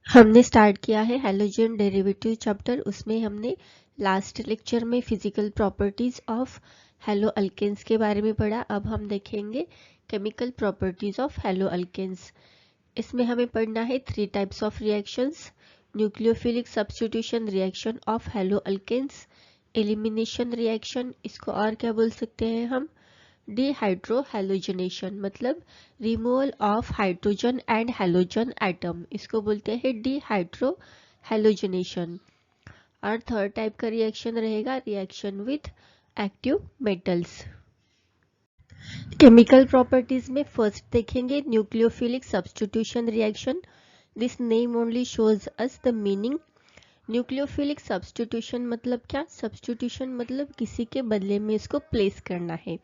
हमने स्टार्ट किया है हैलोजन डेरिवेटिव चैप्टर। उसमें हमने लास्ट लेक्चर में physical properties of haloalkanes के बारे में पढ़ा। अब हम देखेंगे chemical properties of haloalkanes. इसमें हमें पढ़ना है 3 types of reactions: nucleophilic substitution reaction of haloalkanes, elimination reaction, इसको और क्या बोल सकते हैं हम, डिहाइड्रोहैलोजनेशन, मतलब removal of hydrogen and halogen atom, इसको बोलते हैं डिहाइड्रोहैलोजनेशन। और थर्ड टाइप का रिएक्शन रहेगा reaction with active metals. Chemical properties में फर्स्ट देखेंगे nucleophilic substitution reaction. This name only shows us the meaning. Nucleophilic substitution मतलब क्या? सब्स्टिट्यूशन मतलब किसी के बदले में इसको प्लेस करना है।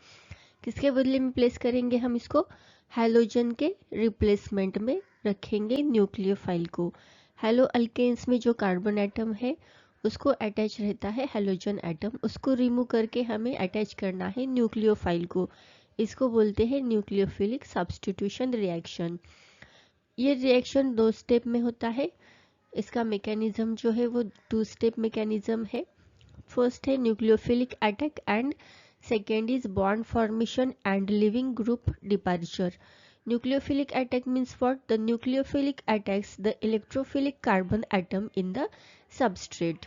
किसके बदले में प्लेस करेंगे हम इसको? हैलोजन के रिप्लेसमेंट में रखेंगे न्यूक्लियोफाइल को। हेलो अल्केन्स में जो कार्बन एटम है उसको अटैच रहता है हैलोजन एटम, उसको रिमूव करके हमें अटैच करना है न्यूक्लियोफाइल को। इसको बोलते हैं न्यूक्लियोफिलिक सब्स्टिट्यूशन रिएक्शन। ये रिएक्शन 2 स्टेप में होता है। इसका मैकेनिज्म जो है वो 2 स्टेप मैकेनिज्म है। फर्स्ट है nucleophilic attack and second is bond formation and leaving group departure. Nucleophilic attack means what? The nucleophilic attacks the electrophilic carbon atom in the substrate.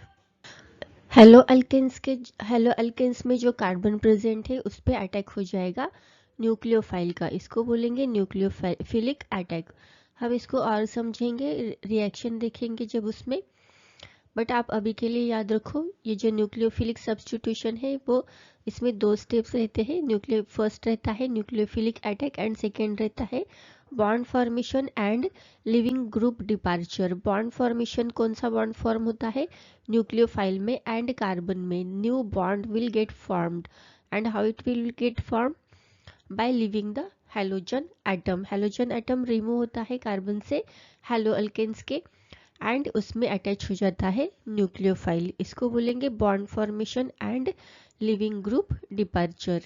Haloalkanes में जो carbon present है उस पर attack हो जाएगा nucleophile का, इसको बोलेंगे न्यूक्लियोफिलिक अटैक। हम इसको और समझेंगे, रिएक्शन देखेंगे जब उसमें। बट आप अभी के लिए याद रखो, ये जो न्यूक्लियोफिलिक सब्स्टिट्यूशन है वो इसमें 2 स्टेप्स रहते हैं। फर्स्ट रहता है न्यूक्लियोफिलिक अटैक एंड सेकेंड रहता है bond formation and leaving group departure. Bond formation, कौन सा बॉन्ड फॉर्म होता है? न्यूक्लियोफाइल में एंड कार्बन में new bond will get formed. And how it will get form? By living the halogen atom. Halogen atom remove होता है carbon से hello alkanes के एंड उसमें अटैच हो जाता है न्यूक्लियोफाइल, इसको बोलेंगे bond formation and leaving group departure.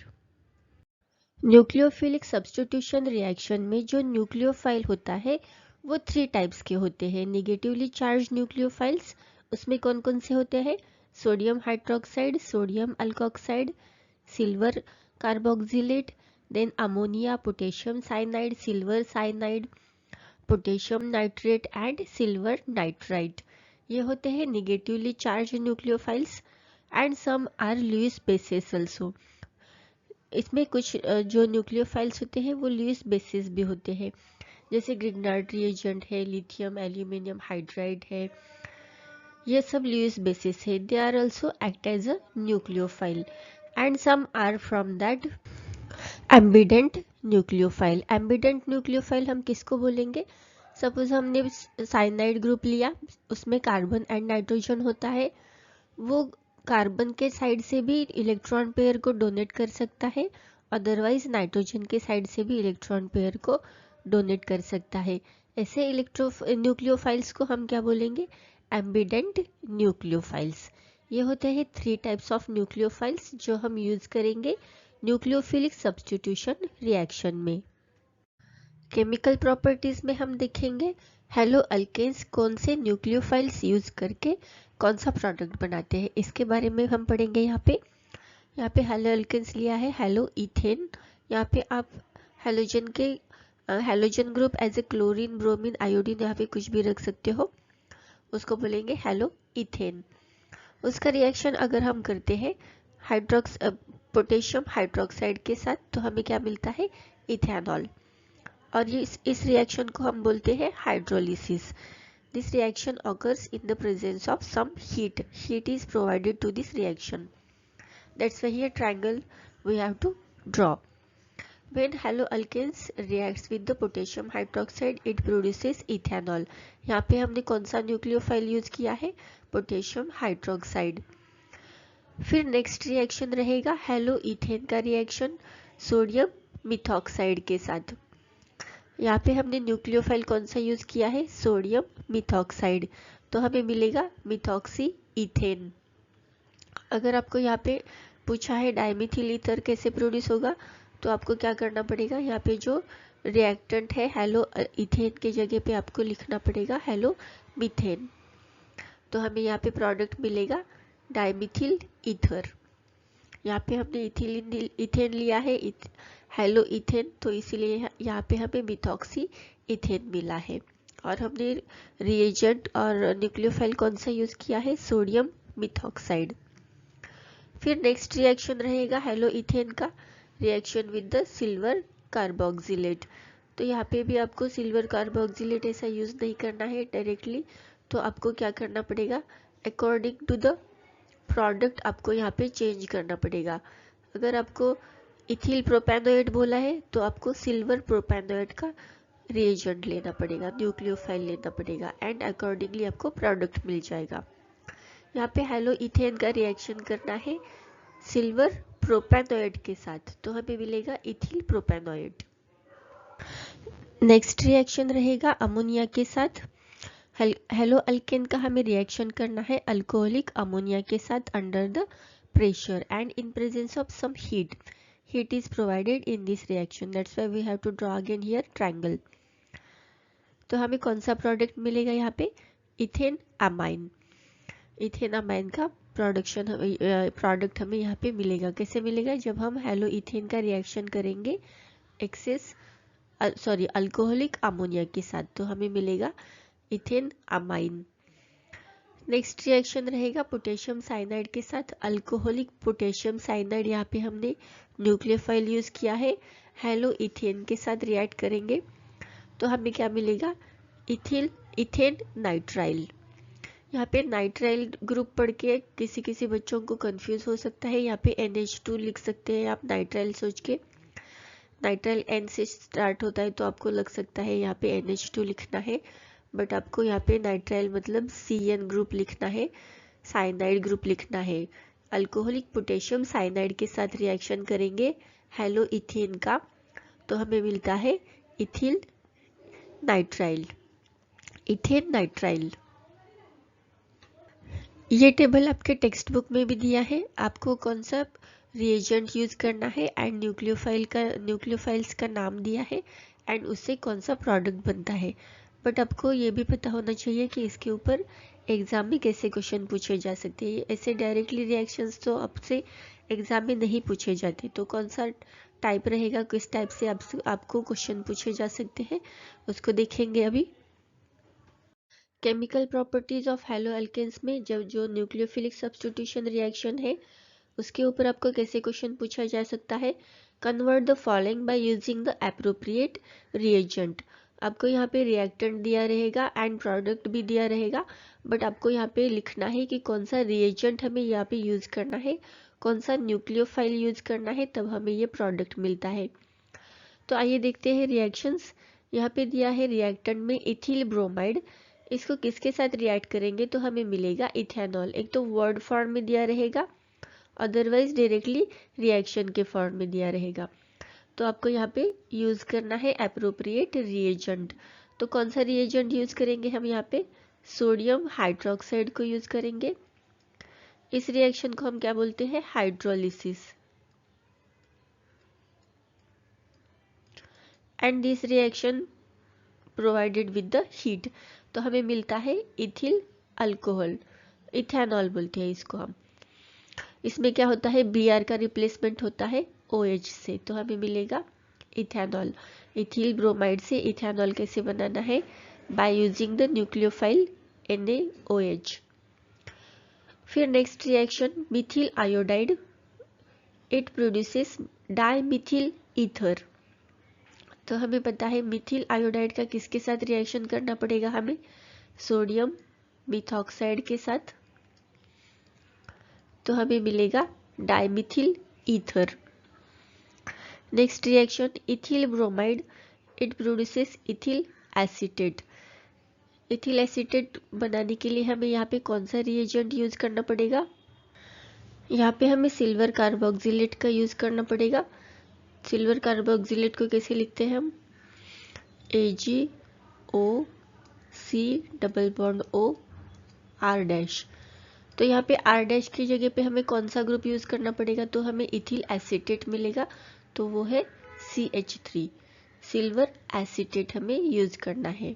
Nucleophilic substitution reaction में जो न्यूक्लियोफाइल होता है वो 3 टाइप्स के होते हैं। निगेटिवली चार्ज न्यूक्लियोफाइल्स, उसमें कौन कौन से होते हैं? Sodium hydroxide, sodium alkoxide, silver carboxylate, then ammonia, potassium cyanide, silver cyanide, potassium nitrate and silver nitrite. ये होते हैं negatively charge nucleophiles and some are Lewis bases also. इसमें कुछ जो न्यूक्लियोफाइल्स होते हैं वो लुईस बेसिस भी होते हैं, जैसे ग्रिग्नार्ड रिएजेंट है, लिथियम एल्यूमिनियम हाइड्राइड है, ये सब लुईस बेसिस है। They are also act as a nucleophile and some are from that ambident nucleophile. Ambident nucleophile हम किसको बोलेंगे? सपोज हमने साइनाइड ग्रुप लिया, उसमें कार्बन एंड नाइट्रोजन होता है, वो कार्बन के साइड से भी इलेक्ट्रॉन पेयर को डोनेट कर सकता है, अदरवाइज नाइट्रोजन के साइड से भी इलेक्ट्रॉन पेयर को डोनेट कर सकता है। ऐसे न्यूक्लियोफाइल्स को हम क्या बोलेंगे? Ambient nucleophiles. ये होते हैं 3 टाइप्स ऑफ न्यूक्लियोफाइल्स जो हम यूज करेंगे न्यूक्लियोफिलिक सब्स्टिट्यूशन रिएक्शन में। केमिकल प्रॉपर्टीज में हम देखेंगे हेलो अल्केन्स कौन से न्यूक्लियोफाइल्स यूज करके कौन सा प्रोडक्ट बनाते हैं, इसके बारे में हम पढ़ेंगे। यहाँ पे हेलो अल्केन्स लिया है हेलो इथेन। यहाँ पे आप halogen group as a chlorine, bromine, iodine, यहाँ पे कुछ भी रख सकते हो, उसको बोलेंगे हेलो इथेन। उसका रिएक्शन अगर हम करते हैं पोटेशियम हाइड्रोक्साइड के साथ तो हमें क्या मिलता है? इथेनॉल। और ये इस रिएक्शन को हम बोलते हैं hydrolysis. This reaction occurs in the presence of some heat. Heat is provided to this reaction. That's why here triangle we have to draw. When haloalkanes reacts with the potassium hydroxide, it produces ethanol. यहाँ पे हमने कौन सा nucleophile use किया है? Potassium hydroxide. फिर next reaction रहेगा hello ethane का रिएक्शन सोडियम मिथॉक्साइड के साथ। यहाँ पे हमने न्यूक्लियोफाइल कौन सा यूज किया है? सोडियम मिथॉक्साइड, तो हमें मिलेगा मिथॉक्सी इथेन। अगर आपको यहाँ पे पूछा है डाइमिथिल ईथर कैसे प्रोड्यूस होगा, तो आपको क्या करना पड़ेगा? यहाँ पे जो रिएक्टेंट है हेलो इथेन के जगह पे आपको लिखना पड़ेगा हेलो मीथेन। तो हमें यहाँ पे प्रोडक्ट मिलेगा डाइमिथिल ईथर। यहाँ पे हमने इथेन लिया है हेलो इथेन, तो इसीलिए यहाँ पे हमें मिथॉक्सी इथेन मिला है। और हमने रिएजेंट और न्यूक्लियोफाइल कौन सा यूज किया है, सोडियम मिथॉक्साइड। फिर नेक्स्ट रिएक्शन रहेगा हेलो इथेन का reaction with the silver carboxylate. तो यहाँ पे भी आपको सिल्वर कार्बोक्सिलेट ऐसा यूज नहीं करना है डायरेक्टली, तो आपको क्या करना पड़ेगा, अकॉर्डिंग टू द प्रोडक्ट आपको यहाँ पे चेंज करना पड़ेगा। अगर आपको इथिल प्रोपेनोएट बोला है तो आपको सिल्वर प्रोपेनोएट का रिएजेंट लेना पड़ेगा, न्यूक्लियोफाइल लेना पड़ेगा, एंड अकॉर्डिंगली आपको प्रोडक्ट मिल जाएगा। यहाँ पे हेलो इथेन का रिएक्शन करना है सिल्वर प्रोपेनोएट के साथ, तो हमें मिलेगा इथिल प्रोपेनोएट। नेक्स्ट रिएक्शन रहेगा अमोनिया के साथ। हेलो अल्केन का हमें रिएक्शन करना है अल्कोहलिक अमोनिया के साथ under the pressure and in presence of some heat. Heat is provided in this reaction, that's why we have to draw again here triangle। तो हमें कौन सा प्रोडक्ट मिलेगा यहाँ पे, इथेन अमाइन। इथेन अमाइन का प्रोडक्ट हमें यहाँ पे मिलेगा। कैसे मिलेगा, जब हम हेलो इथेन का रिएक्शन करेंगे अल्कोहलिक अमोनिया के साथ, तो हमें मिलेगा इथेन अमाइन। नेक्स्ट रिएक्शन रहेगा पोटेशियम साइनाइड के साथ अल्कोहलिक पोटेशियम साइनाइड। यहाँ पे हमने न्यूक्लियोफाइल यूज किया है, हेलो इथेन के साथ रिएक्ट करेंगे तो हमें क्या मिलेगा, इथेन नाइट्राइल। यहाँ पे नाइट्राइल ग्रुप पढ़ के किसी बच्चों को कंफ्यूज हो सकता है, यहाँ पे NH2 लिख सकते हैं आप नाइट्राइल सोच के। नाइट्राइल N से स्टार्ट होता है तो आपको लग सकता है यहाँ पे NH2 लिखना है, बट आपको यहाँ पे नाइट्राइल मतलब CN ग्रुप लिखना है, साइनाइड ग्रुप लिखना है। अल्कोहलिक पोटेशियम साइनाइड के साथ रिएक्शन करेंगे हेलो इथेन का, तो हमें मिलता है इथिल नाइट्राइल, इथेन नाइट्राइल। ये टेबल आपके टेक्स्ट बुक में भी दिया है, आपको कौन सा रिएजेंट यूज करना है एंड न्यूक्लियोफाइल्स का नाम दिया है एंड उससे कौन सा प्रोडक्ट बनता है। बट आपको ये भी पता होना चाहिए कि इसके ऊपर एग्जाम में कैसे क्वेश्चन पूछे जा सकते हैं। ऐसे डायरेक्टली रिएक्शंस तो आपसे एग्जाम में नहीं पूछे जाते, तो कौन सा टाइप रहेगा, किस टाइप से आपको क्वेश्चन पूछे जा सकते हैं उसको देखेंगे अभी। Chemical properties of haloalkanes में जब जो न्यूक्लियोफिलिक सब्स्टिट्यूशन रिएक्शन है उसके ऊपर आपको कैसे क्वेश्चन पूछा जा सकता है, convert the following bye using the appropriate reagent. आपको यहाँ पे रिएक्टेंट दिया रहेगा एंड प्रोडक्ट भी दिया रहेगा, बट आपको यहाँ पे लिखना है कि कौन सा रिएजेंट हमें यहाँ पे यूज करना है, कौन सा न्यूक्लियोफाइल यूज करना है, तब हमें ये प्रोडक्ट मिलता है। तो आइए देखते हैं रिएक्शंस। यहाँ पे दिया है रिएक्टेंट में इथिल ब्रोमाइड, इसको किसके साथ रिएक्ट करेंगे तो हमें मिलेगा इथेनॉल। एक तो वर्ड फॉर्म में दिया रहेगा, अदरवाइज डायरेक्टली रिएक्शन के फॉर्म में दिया रहेगा। तो आपको यहाँ पे यूज करना है एप्रोप्रिएट रिएजेंट। तो कौन सा रिएजेंट यूज करेंगे हम यहाँ पे, सोडियम हाइड्रोक्साइड को यूज करेंगे। इस रिएक्शन को हम क्या बोलते हैं, hydrolysis. And this reaction provided with the heat, तो हमें मिलता है इथिल अल्कोहल, इथेनॉल बोलते हैं इसको हम। इसमें क्या होता है, Br का रिप्लेसमेंट होता है OH से, तो हमें मिलेगा इथेनॉल। इथिल ब्रोमाइड से इथेनॉल कैसे बनाना है, by using the nucleophile NaOH। फिर next reaction methyl iodide, it produces dimethyl ether. तो हमें पता है मिथिल आयोडाइड का किसके साथ रिएक्शन करना पड़ेगा हमें, सोडियम मिथॉक्साइड के साथ, तो हमें मिलेगा dimethyl ether. Next reaction ethyl bromide, it produces ethyl acetate. Ethyl acetate बनाने के लिए हमें यहाँ पे कौन सा रिएजेंट यूज करना पड़ेगा, यहाँ पे हमें सिल्वर कार्बोक्सिलेट का यूज करना पड़ेगा। सिल्वर कार्बोक्सिलेट को कैसे लिखते हैं हम, AgOC∼O तो यहाँ पे R' की जगह पे हमें कौन सा ग्रुप यूज करना पड़ेगा, तो हमें इथिल एसीटेट मिलेगा, तो वो है CH3। सिल्वर एसीटेट हमें यूज करना है,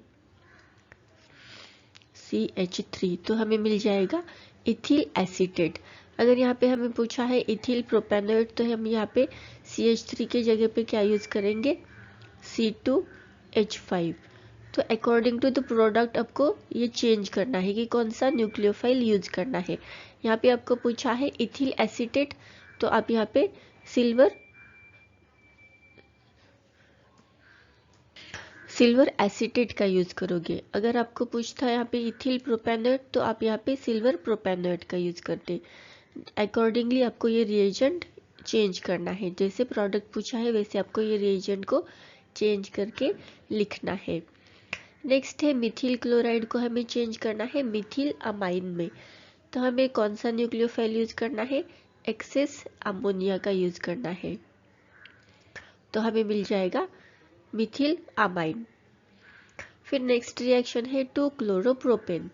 CH3, तो हमें मिल जाएगा इथिल एसीटेट। अगर यहाँ पे हमें पूछा है इथिल प्रोपेनोएट, तो हम यहाँ पे CH3 के जगह पे क्या यूज करेंगे, C2H5। तो अकॉर्डिंग टू द प्रोडक्ट आपको ये चेंज करना है कि कौन सा न्यूक्लियोफाइल यूज करना है। यहाँ पे आपको पूछा है इथिल एसीटेट, तो आप यहाँ पे सिल्वर एसीटेट का यूज करोगे। अगर आपको पूछता है यहाँ पे इथिल प्रोपेनोएट, तो आप यहाँ पे सिल्वर प्रोपेनोएट का यूज करते। अकॉर्डिंगली आपको ये रिएजेंट चेंज करना है, जैसे प्रोडक्ट पूछा है वैसे आपको ये रिएजेंट को चेंज करके लिखना है। नेक्स्ट है मिथिल क्लोराइड को हमें चेंज करना है मिथिल अमाइन में, तो हमें कौन सा न्यूक्लियोफाइल यूज करना है, एक्सेस अमोनिया का यूज करना है, तो हमें मिल जाएगा मिथिल अमाइन। फिर नेक्स्ट रिएक्शन है 2-क्लोरोप्रोपेन,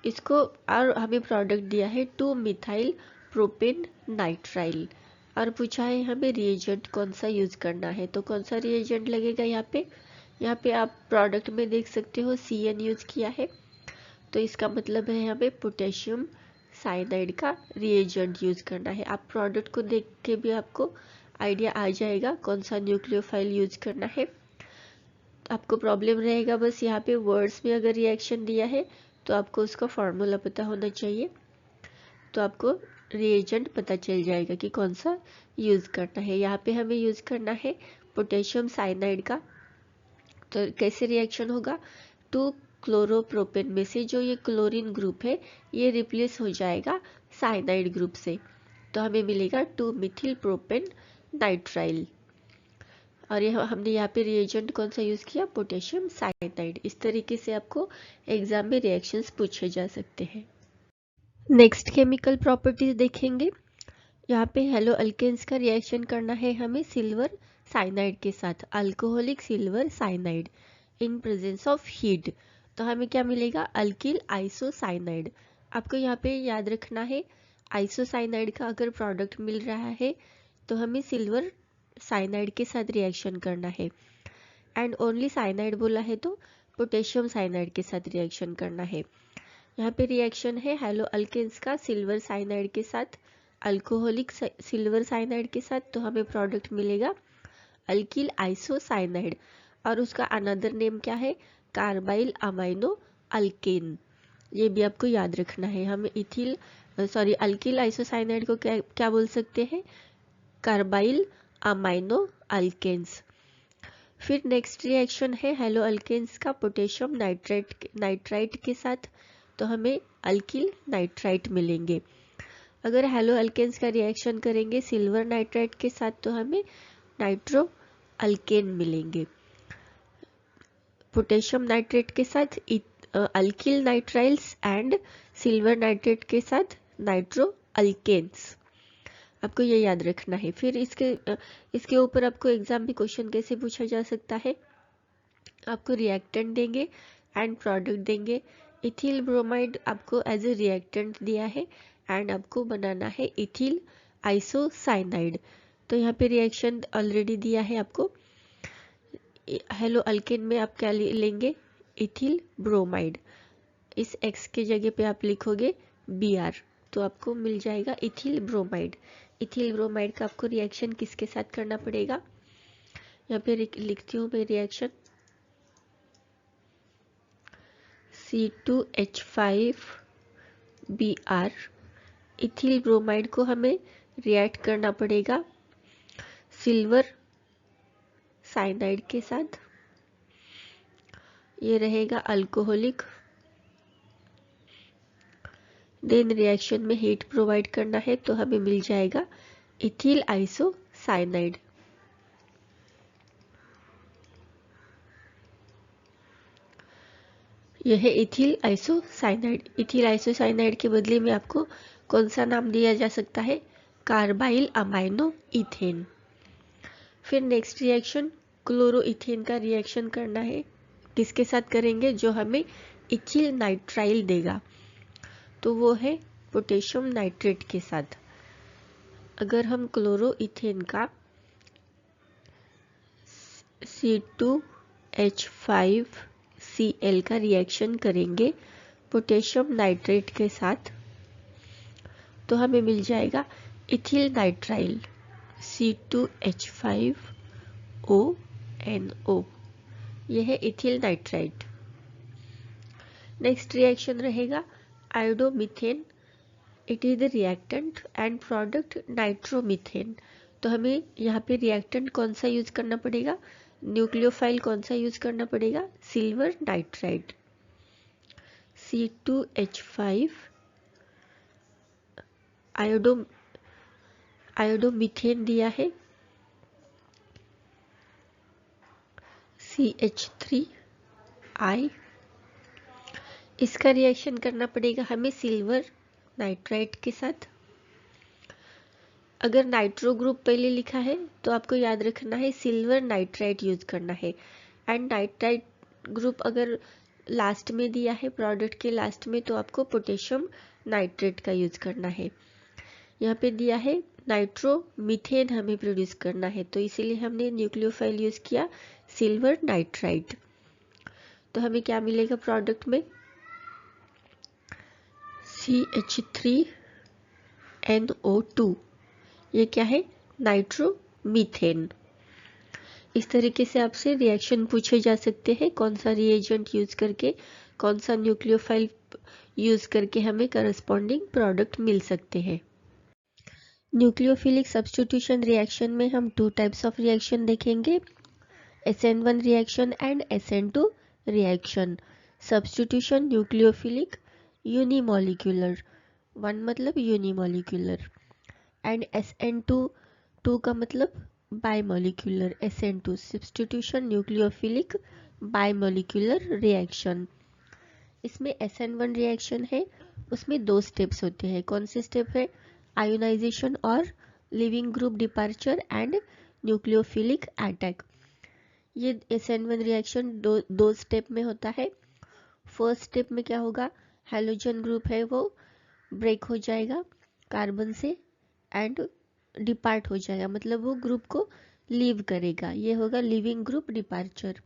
इसको और हमें प्रोडक्ट दिया है 2-मिथाइल प्रोपेन नाइट्राइल, और पूछा है हमें रिएजेंट कौन सा यूज करना है, तो कौन सा रिएजेंट लगेगा यहाँ पे आप प्रोडक्ट में देख सकते हो CN यूज किया है, तो इसका मतलब है हमें पोटेशियम साइनाइड का रिएजेंट यूज करना है। आप प्रोडक्ट को देख के भी आपको आइडिया आ जाएगा कौन सा न्यूक्लियोफाइल यूज करना है। आपको प्रॉब्लम रहेगा बस यहाँ पे वर्ड्स में अगर रिएक्शन दिया है तो आपको उसका फॉर्मूला पता होना चाहिए, तो आपको रिएजेंट पता चल जाएगा कि कौन सा यूज करना है। यहाँ पे हमें यूज करना है पोटेशियम साइनाइड का, तो कैसे रिएक्शन होगा, 2-क्लोरोप्रोपेन में से जो ये क्लोरीन ग्रुप है ये रिप्लेस हो जाएगा साइनाइड ग्रुप से, तो हमें मिलेगा 2-मिथिल प्रोपेन नाइट्राइल। और यह हमने यहाँ पे रिएजेंट कौन सा यूज किया, पोटेशियम साइनाइड। इस तरीके से आपको एग्जाम में रिएक्शंस पूछे जा सकते हैं। नेक्स्ट केमिकल प्रॉपर्टीज देखेंगे। यहाँ पे हेलो अल्केन्स का रिएक्शन करना है हमें सिल्वर साइनाइड के साथ, alcoholic silver cyanide in presence of heat, तो हमें क्या मिलेगा, अल्किल आइसोसाइनाइड। आपको यहाँ पे याद रखना है आइसोसाइनाइड का अगर प्रोडक्ट मिल रहा है तो हमें सिल्वर साइनाइड के साथ रिएक्शन करना है, एंड ओनली साइनाइड बोला है तो पोटेशियम साइनाइड के साथ रिएक्शन करना है। यहाँ पे रिएक्शन है हेलो अल्केन्स का सिल्वर साइनाइड के साथ अल्कोहलिक सिल्वर साइनाइड के साथ, तो हमें प्रोडक्ट मिलेगा अल्किल आइसोसाइनाइड, और उसका अनदर नेम क्या है, कार्बाइल अमाइनो अल्केन। ये भी आपको याद रखना है। हम अल्किल आइसोसाइनाइड को क्या बोल सकते हैं, कार्बाइल अमाइनो अल्केन्स। फिर नेक्स्ट रिएक्शन है हेलो अल्केन्स का पोटेशियम नाइट्राइट के साथ, तो हमें अल्किल नाइट्राइट मिलेंगे। अगर हेलो अल्केन्स का रिएक्शन करेंगे सिल्वर नाइट्राइट के साथ तो हमें नाइट्रो अल्केन मिलेंगे। पोटेशियम नाइट्रेट के साथ alkyl nitriles and silver nitrate के साथ नाइट्रो अल्केन्स, आपको ये याद रखना है। फिर इसके ऊपर आपको एग्जाम में क्वेश्चन कैसे पूछा जा सकता है, आपको रिएक्टेंट देंगे एंड प्रोडक्ट देंगे। इथिल ब्रोमाइड आपको एज ए रिएक्टेंट दिया है एंड आपको बनाना है इथिल आइसोसाइनाइड, तो यहाँ पे रिएक्शन ऑलरेडी दिया है आपको। हेलो अल्केन में आप क्या लेंगे, इथिल ब्रोमाइड, इस X के जगह पे आप लिखोगे Br, तो आपको मिल जाएगा इथिल ब्रोमाइड। इथिल ब्रोमाइड का आपको रिएक्शन किसके साथ करना पड़ेगा, यहाँ पे लिखती हूँ मैं रिएक्शन C2H5Br। इथिल ब्रोमाइड को हमें रिएक्ट करना पड़ेगा सिल्वर साइनाइड के साथ, ये रहेगा अल्कोहलिक। देन रिएक्शन में हीट प्रोवाइड करना है तो हमें मिल जाएगा इथिल आइसोसाइनाइड। यह है इथिल आइसोसाइनाइड। इथिल आइसोसाइनाइड के बदले में आपको कौन सा नाम दिया जा सकता है, कार्बाइल अमाइनो इथेन। फिर नेक्स्ट रिएक्शन क्लोरोइथेन का रिएक्शन करना है, किसके साथ करेंगे, जो हमें इथिल नाइट्राइल देगा, तो वो है पोटेशियम नाइट्रेट के साथ। अगर हम क्लोरोइथेन का C2H5Cl का रिएक्शन करेंगे पोटेशियम नाइट्रेट के साथ तो हमें मिल जाएगा इथिल नाइट्राइल C2H5ONO, यह है इथिल नाइट्राइट। नेक्स्ट रिएक्शन रहेगा iodomethane, it is the reactant and product nitromethane. तो हमें यहाँ पे रिएक्टेंट कौन सा यूज करना पड़ेगा, न्यूक्लियोफाइल कौन सा यूज करना पड़ेगा, सिल्वर नाइट्राइड C2H5 आयोडोमीथेन दिया है CH3I, इसका रिएक्शन करना पड़ेगा हमें सिल्वर नाइट्राइट के साथ। अगर नाइट्रो ग्रुप पहले लिखा है तो आपको याद रखना है सिल्वर नाइट्राइट यूज करना है, एंड नाइट्राइट ग्रुप अगर लास्ट में दिया है प्रोडक्ट के लास्ट में तो आपको पोटेशियम नाइट्रेट का यूज करना है। यहाँ पे दिया है नाइट्रोमीथेन हमें प्रोड्यूस करना है तो इसीलिए हमने न्यूक्लियोफाइल यूज किया सिल्वर नाइट्राइट। तो हमें क्या मिलेगा प्रोडक्ट में, CH3NO2, ये क्या है, नाइट्रोमीथेन। इस तरीके से आपसे रिएक्शन पूछे जा सकते हैं, कौन सा रिएजेंट यूज करके, कौन सा न्यूक्लियोफाइल यूज करके हमें करस्पॉन्डिंग प्रोडक्ट मिल सकते हैं। न्यूक्लियोफिलिक सब्स्टिट्यूशन रिएक्शन में हम 2 टाइप्स ऑफ रिएक्शन देखेंगे, SN1 reaction and SN2 reaction. Substitution nucleophilic unimolecular, 1 मतलब यूनिमॉलिक्यूलर, एंड SN2 का मतलब बाइमॉलिक्यूलर, SN2 सब्स्टिट्यूशन न्यूक्लियोफिलिक बाइमॉलिक्यूलर रिएक्शन। इसमें SN1 रिएक्शन है, उसमें 2 स्टेप्स होते हैं। कौन से स्टेप है, आयोनाइजेशन और leaving group departure and nucleophilic attack. ये SN1 रिएक्शन दो स्टेप में होता है। फर्स्ट स्टेप में क्या होगा, हैलोजन ग्रुप है वो ब्रेक हो जाएगा कार्बन से एंड डिपार्ट हो जाएगा, मतलब वो ग्रुप को लीव करेगा, ये होगा लिविंग ग्रुप डिपार्चर।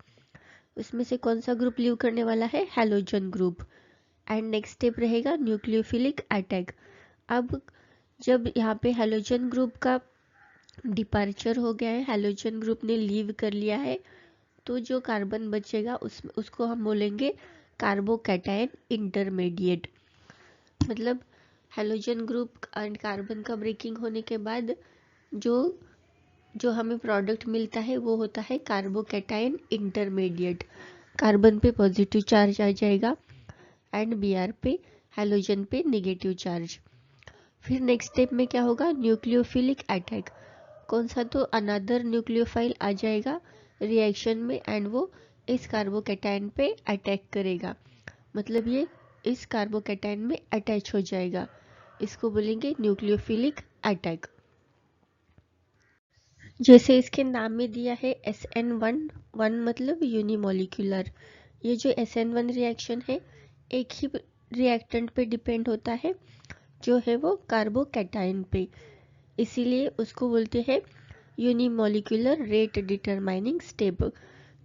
उसमें से कौन सा ग्रुप लीव करने वाला है, halogen group. And next step रहेगा न्यूक्लियोफिलिक अटैक। अब जब यहाँ पे हैलोजन ग्रुप का डिपार्चर हो गया है, हैलोजन ग्रुप ने लीव कर लिया है, तो जो कार्बन बचेगा उसको हम बोलेंगे कार्बोकैटायन इंटरमीडिएट। मतलब हैलोजन ग्रुप एंड कार्बन का ब्रेकिंग होने के बाद जो हमें प्रोडक्ट मिलता है वो होता है कार्बोकैटायन इंटरमीडिएट। कार्बन पे पॉजिटिव चार्ज आ जाएगा एंड Br पे हैलोजन पे नेगेटिव चार्ज। फिर नेक्स्ट स्टेप में क्या होगा, न्यूक्लियोफिलिक अटैक। कौन सा, तो अनदर न्यूक्लियोफाइल आ जाएगा रिएक्शन में एंड वो इस कार्बोकैटायन पे अटैक करेगा, मतलब ये इस कार्बोकैटायन में अटैच हो जाएगा, इसको बोलेंगे न्यूक्लियोफिलिक अटैक। जैसे इसके नाम में दिया है SN1, 1 मतलब यूनिमॉलिक्यूलर। ये जो SN1 रिएक्शन है एक ही रिएक्टेंट पे डिपेंड होता है, जो है वो कार्बोकैटायन पे, इसीलिए उसको बोलते हैं यूनिमॉलिक्यूलर रेट डिटरमाइनिंग स्टेप।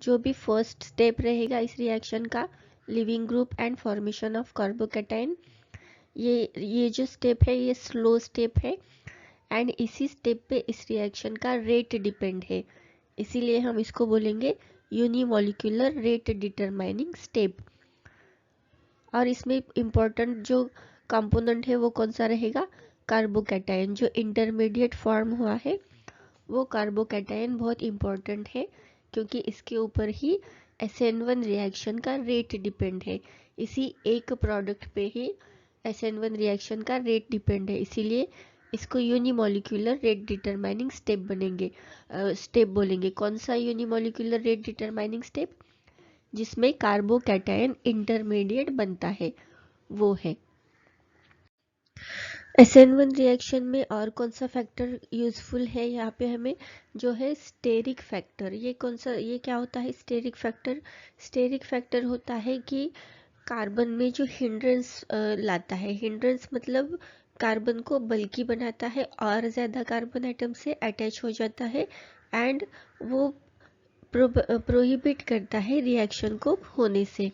जो भी फर्स्ट स्टेप रहेगा इस रिएक्शन का, leaving group and formation of carbocation, ये जो स्टेप है ये स्लो स्टेप है एंड इसी स्टेप पे इस रिएक्शन का रेट डिपेंड है, इसीलिए हम इसको बोलेंगे यूनिमॉलिक्यूलर रेट डिटरमाइनिंग स्टेप। और इसमें इम्पोर्टेंट जो कंपोनेंट है वो कौन सा रहेगा, कार्बोकैटायन। जो इंटरमीडिएट फॉर्म हुआ है वो कार्बोकैटायन बहुत इम्पोर्टेंट है, क्योंकि इसके ऊपर ही SN1 रिएक्शन का रेट डिपेंड है। इसी एक प्रोडक्ट पे ही SN1 रिएक्शन का रेट डिपेंड है, इसीलिए इसको यूनिमॉलिक्यूलर रेट डिटरमाइनिंग स्टेप बोलेंगे। कौन सा यूनिमॉलिक्यूलर रेट डिटरमाइनिंग स्टेप, जिसमें कार्बोकैटायन इंटरमीडिएट बनता है, वो है। SN1 रिएक्शन में और कौन सा फैक्टर यूजफुल है, यहाँ पे हमें जो है स्टेरिक फैक्टर, ये कौन सा, ये क्या होता है स्टेरिक फैक्टर। स्टेरिक फैक्टर होता है कि कार्बन में जो हिंड्रेंस लाता है, हिंड्रेंस मतलब कार्बन को बल्कि बनाता है और ज़्यादा कार्बन एटम से अटैच हो जाता है एंड वो प्रोहिबिट करता है रिएक्शन को होने से,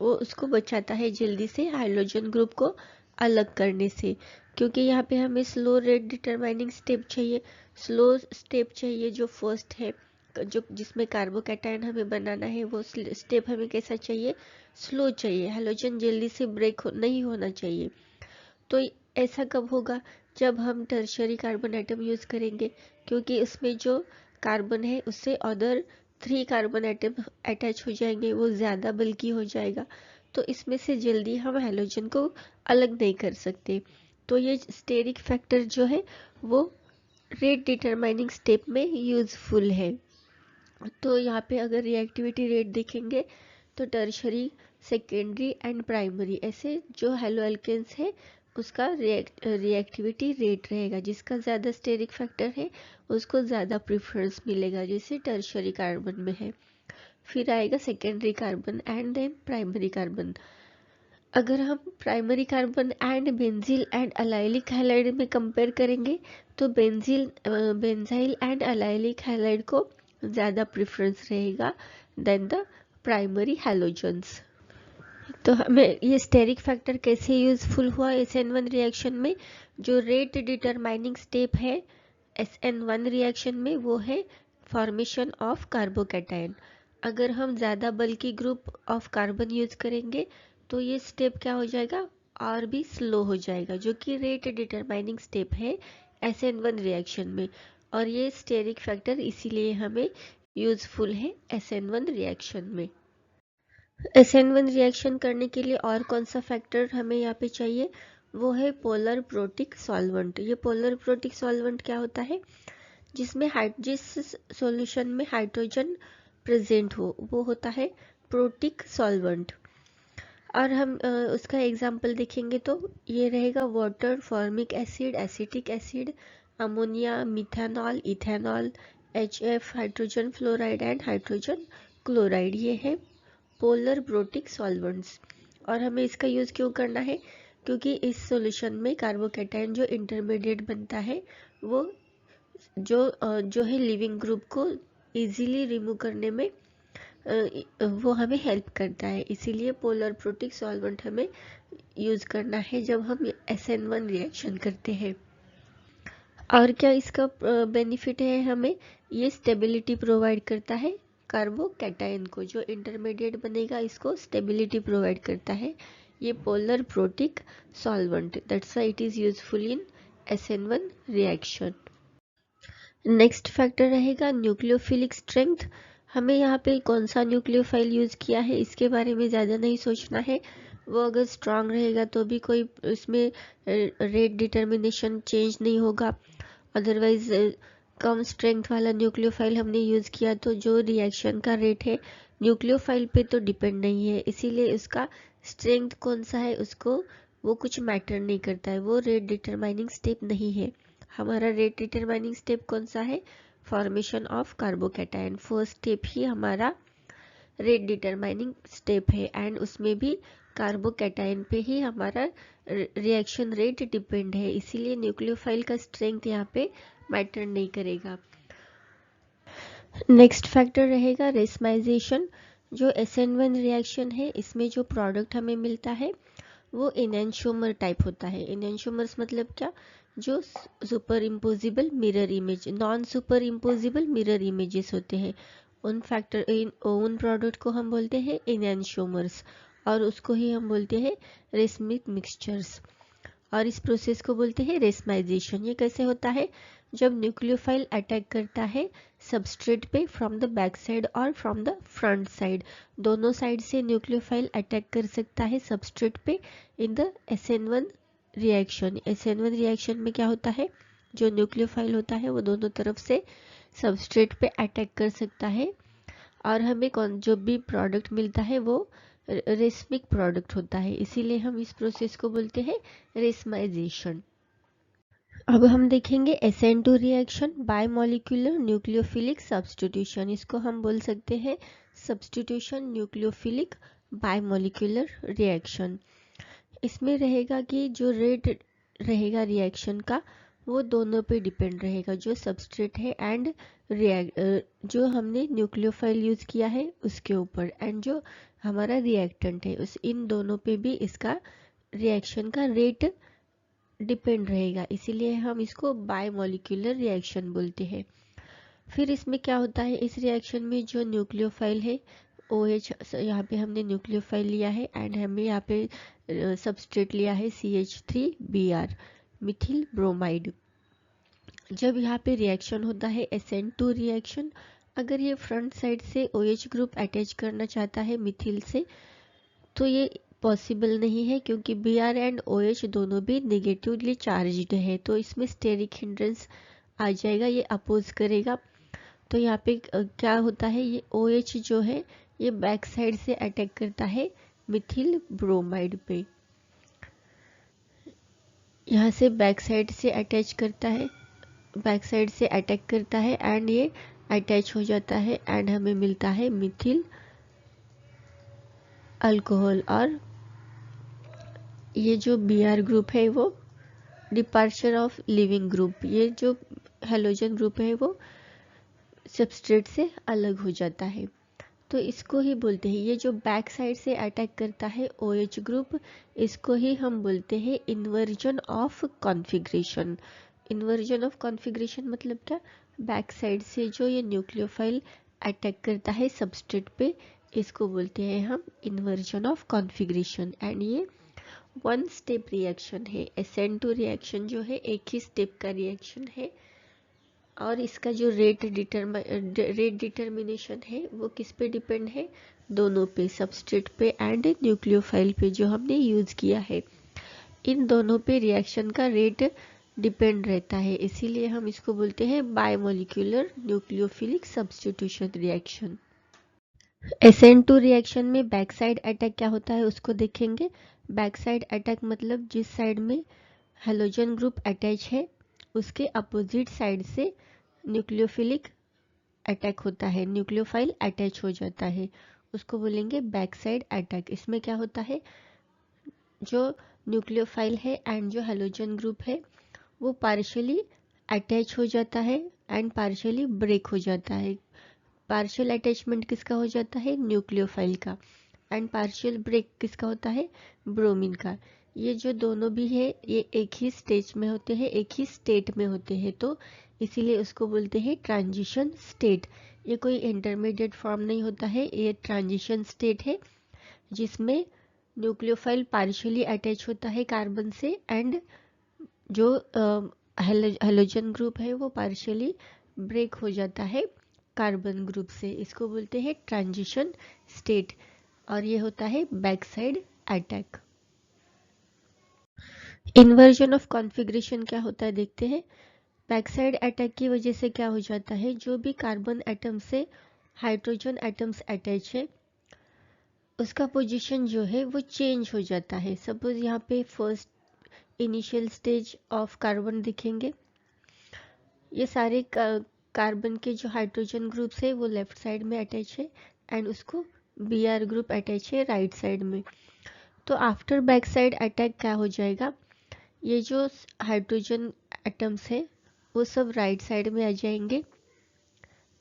वो उसको बचाता है जल्दी से हाइड्रोजन ग्रुप को अलग करने से, क्योंकि यहाँ पे हमें स्लो रेट डिटरमाइनिंग स्टेप चाहिए। स्लो स्टेप चाहिए जो फर्स्ट है, जो जिसमें कार्बोकैटायन हमें बनाना है, वो स्टेप हमें कैसा चाहिए, स्लो चाहिए। हाइड्रोजन जल्दी से ब्रेक नहीं होना चाहिए। तो ऐसा कब होगा, जब हम टर्शियरी कार्बन एटम यूज करेंगे, क्योंकि उसमें जो कार्बन है उससे अदर 3 कार्बन एटम अटैच हो जाएंगे, वो ज़्यादा बल्कि हो जाएगा, तो इसमें से जल्दी हम हैलोजन को अलग नहीं कर सकते। तो ये स्टेरिक फैक्टर जो है वो रेट डिटरमाइनिंग स्टेप में यूजफुल है। तो यहाँ पे अगर रिएक्टिविटी रेट देखेंगे तो टर्शरी, सेकेंडरी एंड प्राइमरी, ऐसे जो हेलो एल्केन्स है उसका रिएक्टिविटी रेट रहेगा। जिसका ज़्यादा स्टेरिक फैक्टर है उसको ज़्यादा प्रेफरेंस मिलेगा, जैसे टर्शरी कार्बन में है। फिर आएगा secondary carbon and then primary carbon. अगर हम primary carbon and benzyl and allylic halide में कंपेयर करेंगे तो बेंजाइल एंड अलाइलिक हैलाइड को ज़्यादा प्रेफरेंस रहेगा देन द प्राइमरी हैलोजन्स। तो हमें ये स्टेरिक फैक्टर कैसे यूजफुल हुआ SN1 रिएक्शन में, जो रेट डिटरमाइनिंग स्टेप है SN1 रिएक्शन में वो है फॉर्मेशन ऑफ कार्बोकैटायन। अगर हम ज़्यादा बल्कि ग्रुप ऑफ कार्बन यूज करेंगे तो ये स्टेप क्या हो जाएगा, और भी स्लो हो जाएगा, जो कि रेट डिटरमाइनिंग स्टेप है SN1 रिएक्शन में। और ये स्टेरिक फैक्टर इसीलिए हमें यूजफुल है SN1 रिएक्शन में। SN1 रिएक्शन करने के लिए और कौन सा फैक्टर हमें यहाँ पे चाहिए, वो है पोलर प्रोटिक सॉल्वेंट। ये पोलर प्रोटिक सॉल्वेंट क्या होता है, जिसमें जिस सॉल्यूशन में हाइड्रोजन प्रेजेंट हो वो होता है प्रोटिक सॉल्वेंट। और हम उसका एग्जाम्पल देखेंगे तो ये रहेगा water, formic acid, acetic acid, ammonia, methanol, ethanol, HF, hydrogen fluoride and hydrogen chloride. ये है पोलर प्रोटिक सॉल्वेंट्स। और हमें इसका यूज़ क्यों करना है, क्योंकि इस सॉल्यूशन में कार्बोकैटायन जो इंटरमीडिएट बनता है वो जो है लिविंग ग्रुप को इजीली रिमूव करने में वो हमें हेल्प करता है। इसीलिए पोलर प्रोटिक सॉल्वेंट हमें यूज़ करना है जब हम SN1 रिएक्शन करते हैं। और क्या इसका बेनिफिट है, हमें ये स्टेबिलिटी प्रोवाइड करता है कार्बोकैटायन को, जो इंटरमीडिएट बनेगा इसको स्टेबिलिटी प्रोवाइड करता है ये polar protic solvent. That's why it is useful in SN1 reaction. Next factor रहेगा न्यूक्लियोफिलिक स्ट्रेंथ। हमें यहाँ पे कौन सा न्यूक्लियोफाइल यूज किया है इसके बारे में ज़्यादा नहीं सोचना है, वो अगर स्ट्रांग रहेगा तो भी कोई इसमें रेट डिटर्मिनेशन चेंज नहीं होगा। अदरवाइज कम स्ट्रेंथ वाला न्यूक्लियोफाइल हमने यूज़ किया तो जो रिएक्शन का रेट है न्यूक्लियोफाइल पे तो डिपेंड नहीं है, इसीलिए उसका स्ट्रेंथ कौन सा है उसको वो कुछ मैटर नहीं करता है, वो रेट डिटरमाइनिंग स्टेप नहीं है। हमारा रेट डिटरमाइनिंग स्टेप कौन सा है, formation of carbocation. First step ही हमारा रेट डिटरमाइनिंग स्टेप है एंड उसमें भी कार्बोकैटायन पे ही हमारा रिएक्शन रेट डिपेंड है, इसीलिए न्यूक्लियोफाइल का स्ट्रेंथ यहाँ पे मैटर नहीं करेगा। नेक्स्ट फैक्टर रहेगा रेसमाइजेशन। जो SN1 रिएक्शन है इसमें जो प्रोडक्ट हमें मिलता है वो एनेंशियोमर टाइप होता है। एनेंशियोमर्स मतलब क्या, जो super imposable mirror image, non super imposable mirror images होते हैं, उन प्रोडक्ट को हम बोलते हैं एनेंशियोमर्स, और उसको ही हम बोलते हैं रेसमिक मिक्सचर्स। और इस प्रोसेस को बोलते हैं रेसमाइजेशन। ये कैसे होता है, जब न्यूक्लियोफाइल अटैक करता है सबस्ट्रेट पे फ्रॉम द बैक साइड और फ्रॉम द फ्रंट साइड, दोनों साइड से न्यूक्लियोफाइल अटैक कर सकता है सबस्ट्रेट पे in the SN1 reaction. SN1 reaction में क्या होता है, जो न्यूक्लियोफाइल होता है वो दोनों तरफ से सबस्ट्रेट पे अटैक कर सकता है और हमें जो भी प्रोडक्ट मिलता है वो रेसमिक प्रोडक्ट होता है, इसीलिए हम इस प्रोसेस को बोलते हैं रेसमाइजेशन। अब हम देखेंगे SN2 reaction, bimolecular nucleophilic substitution. इसको हम बोल सकते हैं सब्स्टिट्यूशन न्यूक्लियोफिलिक बायमॉलिक्यूलर रिएक्शन। इसमें रहेगा कि जो रेट रहेगा रिएक्शन का वो दोनों पे डिपेंड रहेगा, जो सबस्ट्रेट है एंड जो हमने न्यूक्लियोफाइल यूज़ किया है उसके ऊपर, एंड जो हमारा रिएक्टेंट है उस इन दोनों पे भी इसका रिएक्शन का रेट डिपेंड रहेगा, इसीलिए हम इसको बायमोलिक्यूलर रिएक्शन बोलते हैं। फिर इसमें क्या होता है, इस रिएक्शन में जो न्यूक्लियोफाइल है OH, यहाँ पे हमने न्यूक्लियोफाइल लिया है एंड हमें यहाँ पे सबस्ट्रेट लिया है CH3Br मिथिल ब्रोमाइड। जब यहाँ पे रिएक्शन होता है SN2 रिएक्शन, अगर ये फ्रंट साइड से OH ग्रुप अटैच करना चाहता है मिथिल से तो ये पॉसिबल नहीं है, क्योंकि Br एंड OH दोनों भी नेगेटिवली चार्ज्ड है, तो इसमें स्टेरिक हिंड्रेंस आ जाएगा, ये अपोज करेगा। तो यहाँ पे क्या होता है, ये OH जो है ये बैक साइड से अटैक करता है मिथिल ब्रोमाइड पे, यहाँ से बैक साइड से अटैच करता है, बैक साइड से अटैक करता है एंड ये अटैच हो जाता है एंड हमें मिलता है मिथिल अल्कोहल। और ये जो Br ग्रुप है वो डिपार्चर ऑफ लिविंग ग्रुप, ये जो हेलोजन ग्रुप है वो सबस्ट्रेट से अलग हो जाता है, तो इसको ही बोलते हैं, ये जो बैक साइड से अटैक करता है OH ग्रुप, इसको ही हम बोलते हैं inversion of configuration. Inversion of configuration मतलब क्या, बैक साइड से जो ये न्यूक्लियोफाइल अटैक करता है सबस्ट्रेट पे, इसको बोलते हैं हम इन्वर्जन ऑफ कॉन्फ़िगरेशन। एंड ये वन स्टेप रिएक्शन है, SN2 रिएक्शन जो है एक ही स्टेप का रिएक्शन है, और इसका जो रेट डिटर्मिनेशन है वो किस पे डिपेंड है, दोनों पे, सबस्ट्रेट पे एंड न्यूक्लियोफाइल पे जो हमने यूज किया है, इन दोनों पे रिएक्शन का रेट डिपेंड रहता है, इसीलिए हम इसको बोलते हैं bimolecular nucleophilic substitution reaction. SN2 reaction में बैक साइड अटैक क्या होता है उसको देखेंगे। बैक साइड अटैक मतलब जिस साइड में हेलोजन ग्रुप अटैच है उसके अपोजिट साइड से न्यूक्लियोफिलिक अटैक होता है, न्यूक्लियोफाइल अटैच हो जाता है, उसको बोलेंगे बैक साइड अटैक। इसमें क्या होता है, जो न्यूक्लियोफाइल है एंड जो हेलोजन ग्रुप है वो पार्शियली अटैच हो जाता है एंड पार्शियली ब्रेक हो जाता है। पार्शियल अटैचमेंट किसका हो जाता है, न्यूक्लियोफाइल का, एंड पार्शियल ब्रेक किसका होता है, ब्रोमीन का। ये जो दोनों भी है ये एक ही स्टेज में होते हैं, एक ही स्टेट में होते हैं, तो इसीलिए उसको बोलते हैं ट्रांजिशन स्टेट। ये कोई इंटरमीडिएट फॉर्म नहीं होता है, ये ट्रांजिशन स्टेट है जिसमें न्यूक्लियोफाइल पार्शियली अटैच होता है कार्बन से एंड जो हेलोजन ग्रुप है वो पार्शियली ब्रेक हो जाता है कार्बन ग्रुप से, इसको बोलते हैं ट्रांजिशन स्टेट, और ये होता है back side attack. Inversion of configuration क्या होता है देखते हैं। बैक साइड अटैक की वजह से क्या हो जाता है, जो भी कार्बन एटम से हाइड्रोजन एटम्स अटैच है उसका पोजीशन जो है वो चेंज हो जाता है। सपोज यहाँ पे first initial stage of carbon दिखेंगे, ये सारे कार्बन के जो हाइड्रोजन ग्रुप्स है वो लेफ्ट साइड में अटैच है एंड उसको Br ग्रुप अटैच है राइट साइड में। तो आफ्टर बैक साइड अटैक क्या हो जाएगा, ये जो हाइड्रोजन एटम्स है वो सब राइट साइड में आ जाएंगे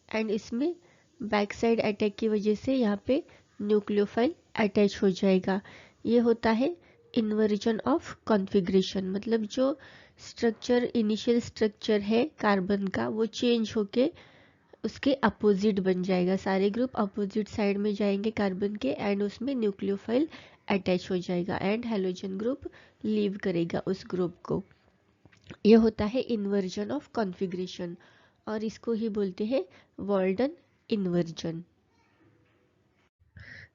एंड इसमें बैक साइड अटैक की वजह से यहाँ पे न्यूक्लियोफाइल अटैच हो जाएगा। ये होता है इन्वर्जन ऑफ कॉन्फ़िगरेशन, मतलब जो स्ट्रक्चर इनिशियल स्ट्रक्चर है कार्बन का वो चेंज होके उसके अपोजिट बन जाएगा, सारे ग्रुप अपोजिट साइड में जाएंगे कार्बन के एंड उसमें न्यूक्लियोफाइल अटैच हो जाएगा एंड हेलोजन ग्रुप लीव करेगा उस ग्रुप को। ये होता है इन्वर्जन ऑफ कॉन्फ़िगरेशन और इसको ही बोलते हैं Walden inversion.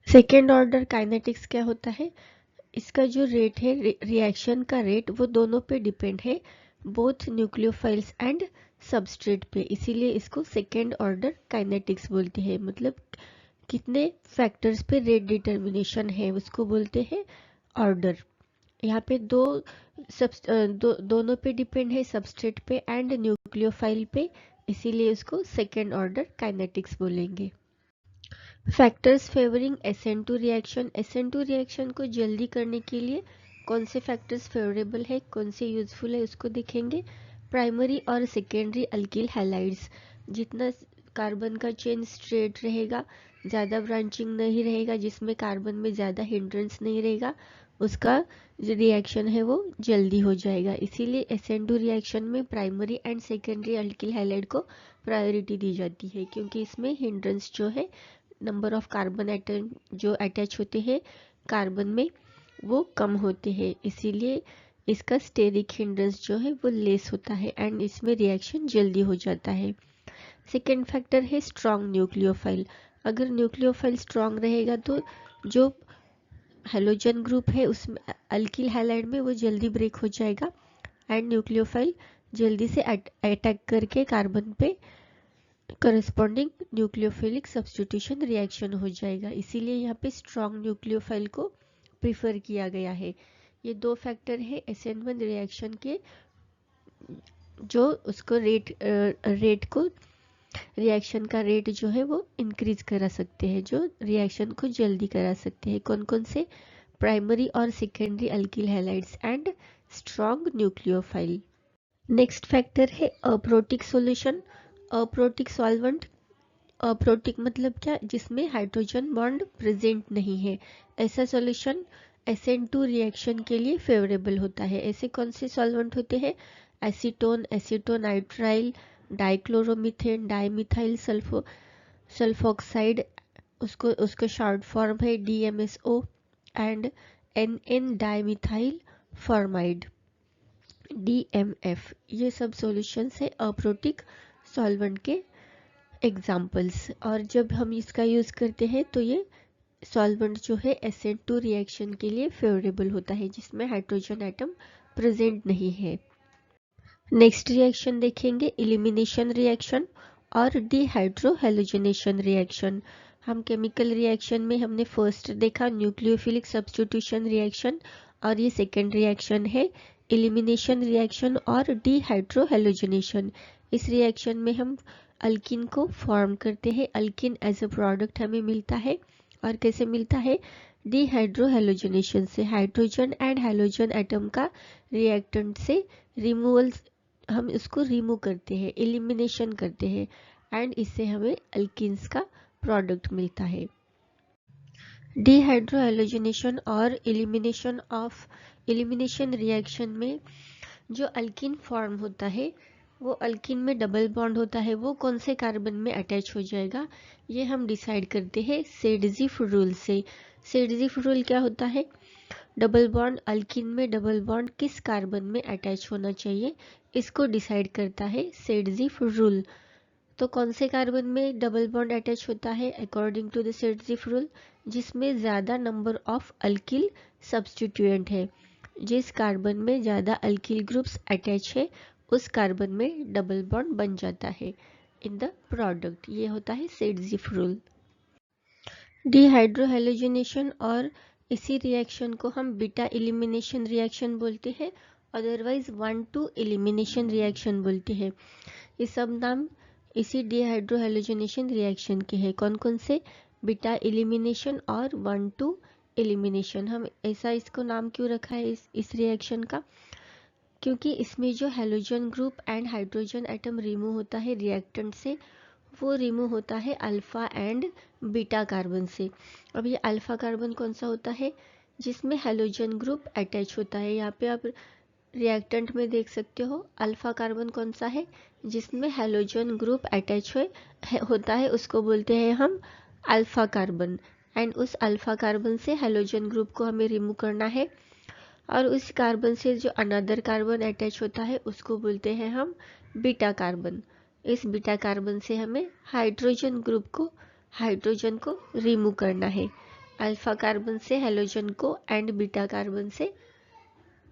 Second order kinetics क्या होता है, इसका जो रेट है रिएक्शन का रेट वो दोनों पे डिपेंड है, बोथ न्यूक्लियोफाइल्स एंड सबस्ट्रेट पे, इसीलिए इसको सेकेंड ऑर्डर काइनेटिक्स बोलते हैं। मतलब कितने फैक्टर्स पे रेट डिटर्मिनेशन है उसको बोलते हैं ऑर्डर। यहाँ पे दोनों पे डिपेंड है, सबस्ट्रेट पे एंड न्यूक्लियोफाइल पे, इसीलिए इसको सेकेंड ऑर्डर काइनेटिक्स बोलेंगे। Factors favouring SN2 reaction, SN2 reaction को जल्दी करने के लिए कौन से फैक्टर्स फेवरेबल है, कौन से यूजफुल है उसको देखेंगे। प्राइमरी और सेकेंडरी अल्किल हैलाइड्स, जितना कार्बन का चेन स्ट्रेट रहेगा, ज़्यादा ब्रांचिंग नहीं रहेगा, जिसमें कार्बन में ज़्यादा हिंड्रेंस नहीं रहेगा, उसका जो रिएक्शन है वो जल्दी हो जाएगा। इसीलिए SN2 रिएक्शन में primary and secondary alkyl halide को प्रायोरिटी दी जाती है, क्योंकि इसमें हिंड्रेंस जो है, नंबर ऑफ कार्बन एटम जो अटैच होते हैं कार्बन में वो कम होते हैं, इसीलिए इसका स्टेरिक हिंड्रेंस जो है वो लेस होता है एंड इसमें रिएक्शन जल्दी हो जाता है। सेकेंड फैक्टर है स्ट्रॉन्ग न्यूक्लियोफाइल। अगर न्यूक्लियोफाइल स्ट्रॉन्ग रहेगा तो जो हेलोजन ग्रुप है उसमें अल्किल हैलाइड में वो जल्दी ब्रेक हो जाएगा एंड न्यूक्लियोफाइल जल्दी से अटैक करके कार्बन पे करस्पॉन्डिंग न्यूक्लियोफिलिक सब्स्टिट्यूशन रिएक्शन हो जाएगा। इसीलिए यहाँ पे स्ट्रॉन्ग न्यूक्लियोफाइल को प्रिफर किया गया है। ये दो फैक्टर है SN1 रिएक्शन के जो उसको रेट को रिएक्शन का रेट जो है वो इंक्रीज करा सकते हैं, जो रिएक्शन को जल्दी करा सकते हैं। कौन कौन से? प्राइमरी और secondary alkyl halides and strong nucleophile. Next factor है aprotic solution, aprotic solvent. Aprotic मतलब क्या? जिसमें हाइड्रोजन बॉन्ड प्रेजेंट नहीं है, ऐसा सॉल्यूशन SN2 रिएक्शन के लिए फेवरेबल होता है। ऐसे कौन से सॉल्वेंट होते हैं? Acetone, acetonitrile, dichloromethane, dimethyl sulfoxide, उसका शॉर्ट फॉर्म है DMSO, and NN dimethyl formamide DMF। ये सब सॉल्यूशंस है अप्रोटिक सॉल्वेंट के एग्जाम्पल्स। और जब हम इसका यूज करते हैं तो ये सॉल्वेंट जो है SN2 रिएक्शन के लिए फेवरेबल होता है, जिसमें हाइड्रोजन एटम प्रेजेंट नहीं है। नेक्स्ट रिएक्शन देखेंगे एलिमिनेशन रिएक्शन और डिहाइड्रोहेलोजनेशन रिएक्शन। हम केमिकल रिएक्शन में हमने फर्स्ट देखा न्यूक्लियोफिलिक सब्स्टिट्यूशन रिएक्शन, और ये सेकेंड रिएक्शन है एलिमिनेशन रिएक्शन और डिहाइड्रोहेलोजनेशन। इस रिएक्शन में हम अल्किन को फॉर्म करते हैं, अल्किन एज अ प्रोडक्ट हमें मिलता है। और कैसे मिलता है? डिहाइड्रोहेलोजनेशन से, हाइड्रोजन एंड हेलोजन एटम का रिएक्टेंट से रिमूवल, हम इसको रिमूव करते हैं, एलिमिनेशन करते हैं एंड इससे हमें अल्किन्स का प्रोडक्ट मिलता है। डिहाइड्रोहेलोजनेशन और एलिमिनेशन रिएक्शन में जो अल्किन फॉर्म होता है वो अल्किन में डबल बॉन्ड होता है, वो कौन से कार्बन में अटैच हो जाएगा ये हम डिसाइड करते हैं सेडजिफ रूल से। सेडजिफ रूल क्या होता है? डबल बॉन्ड, अल्किन में डबल बॉन्ड किस कार्बन में अटैच होना चाहिए इसको डिसाइड करता है सेडजिफ रूल। तो कौन से कार्बन में डबल बॉन्ड अटैच होता है अकॉर्डिंग टू द सेडजिफ रूल? जिसमें ज़्यादा नंबर ऑफ अल्किल सब्स्टिट्यूएंट है, जिस कार्बन में ज़्यादा अल्किल ग्रुप्स अटैच है उस कार्बन में डबल बॉन्ड बन जाता है इन द प्रोडक्ट। ये होता है सेडजिफ रूल। डिहाइड्रोहेलोजनेशन और इसी रिएक्शन को हम बीटा एलिमिनेशन रिएक्शन बोलते हैं, अदरवाइज 1,2 एलिमिनेशन रिएक्शन बोलते हैं। ये सब नाम इसी डिहाइड्रोहेलोजनेशन रिएक्शन के हैं। कौन कौन से? बीटा एलिमिनेशन और 1,2 एलिमिनेशन। हम ऐसा इसको नाम क्यों रखा है इस रिएक्शन का? क्योंकि इसमें जो halogen group and hydrogen atom remove होता है रिएक्टेंट से, वो रिमूव होता है अल्फा एंड बीटा कार्बन से। अब ये अल्फा कार्बन कौन सा होता है? जिसमें हेलोजन ग्रुप अटैच होता है। यहाँ पे आप रिएक्टेंट में देख सकते हो अल्फा कार्बन कौन सा है? जिसमें हेलोजन ग्रुप अटैच होता है, उसको बोलते हैं हम अल्फा कार्बन। एंड उस अल्फा कार्बन से हेलोजन ग्रुप को हमें रिमूव करना है, और उस कार्बन से जो अनदर कार्बन अटैच होता है उसको बोलते हैं हम बीटा कार्बन। इस बीटा कार्बन से हमें हाइड्रोजन को रिमूव करना है। अल्फा कार्बन से हेलोजन को एंड बीटा कार्बन से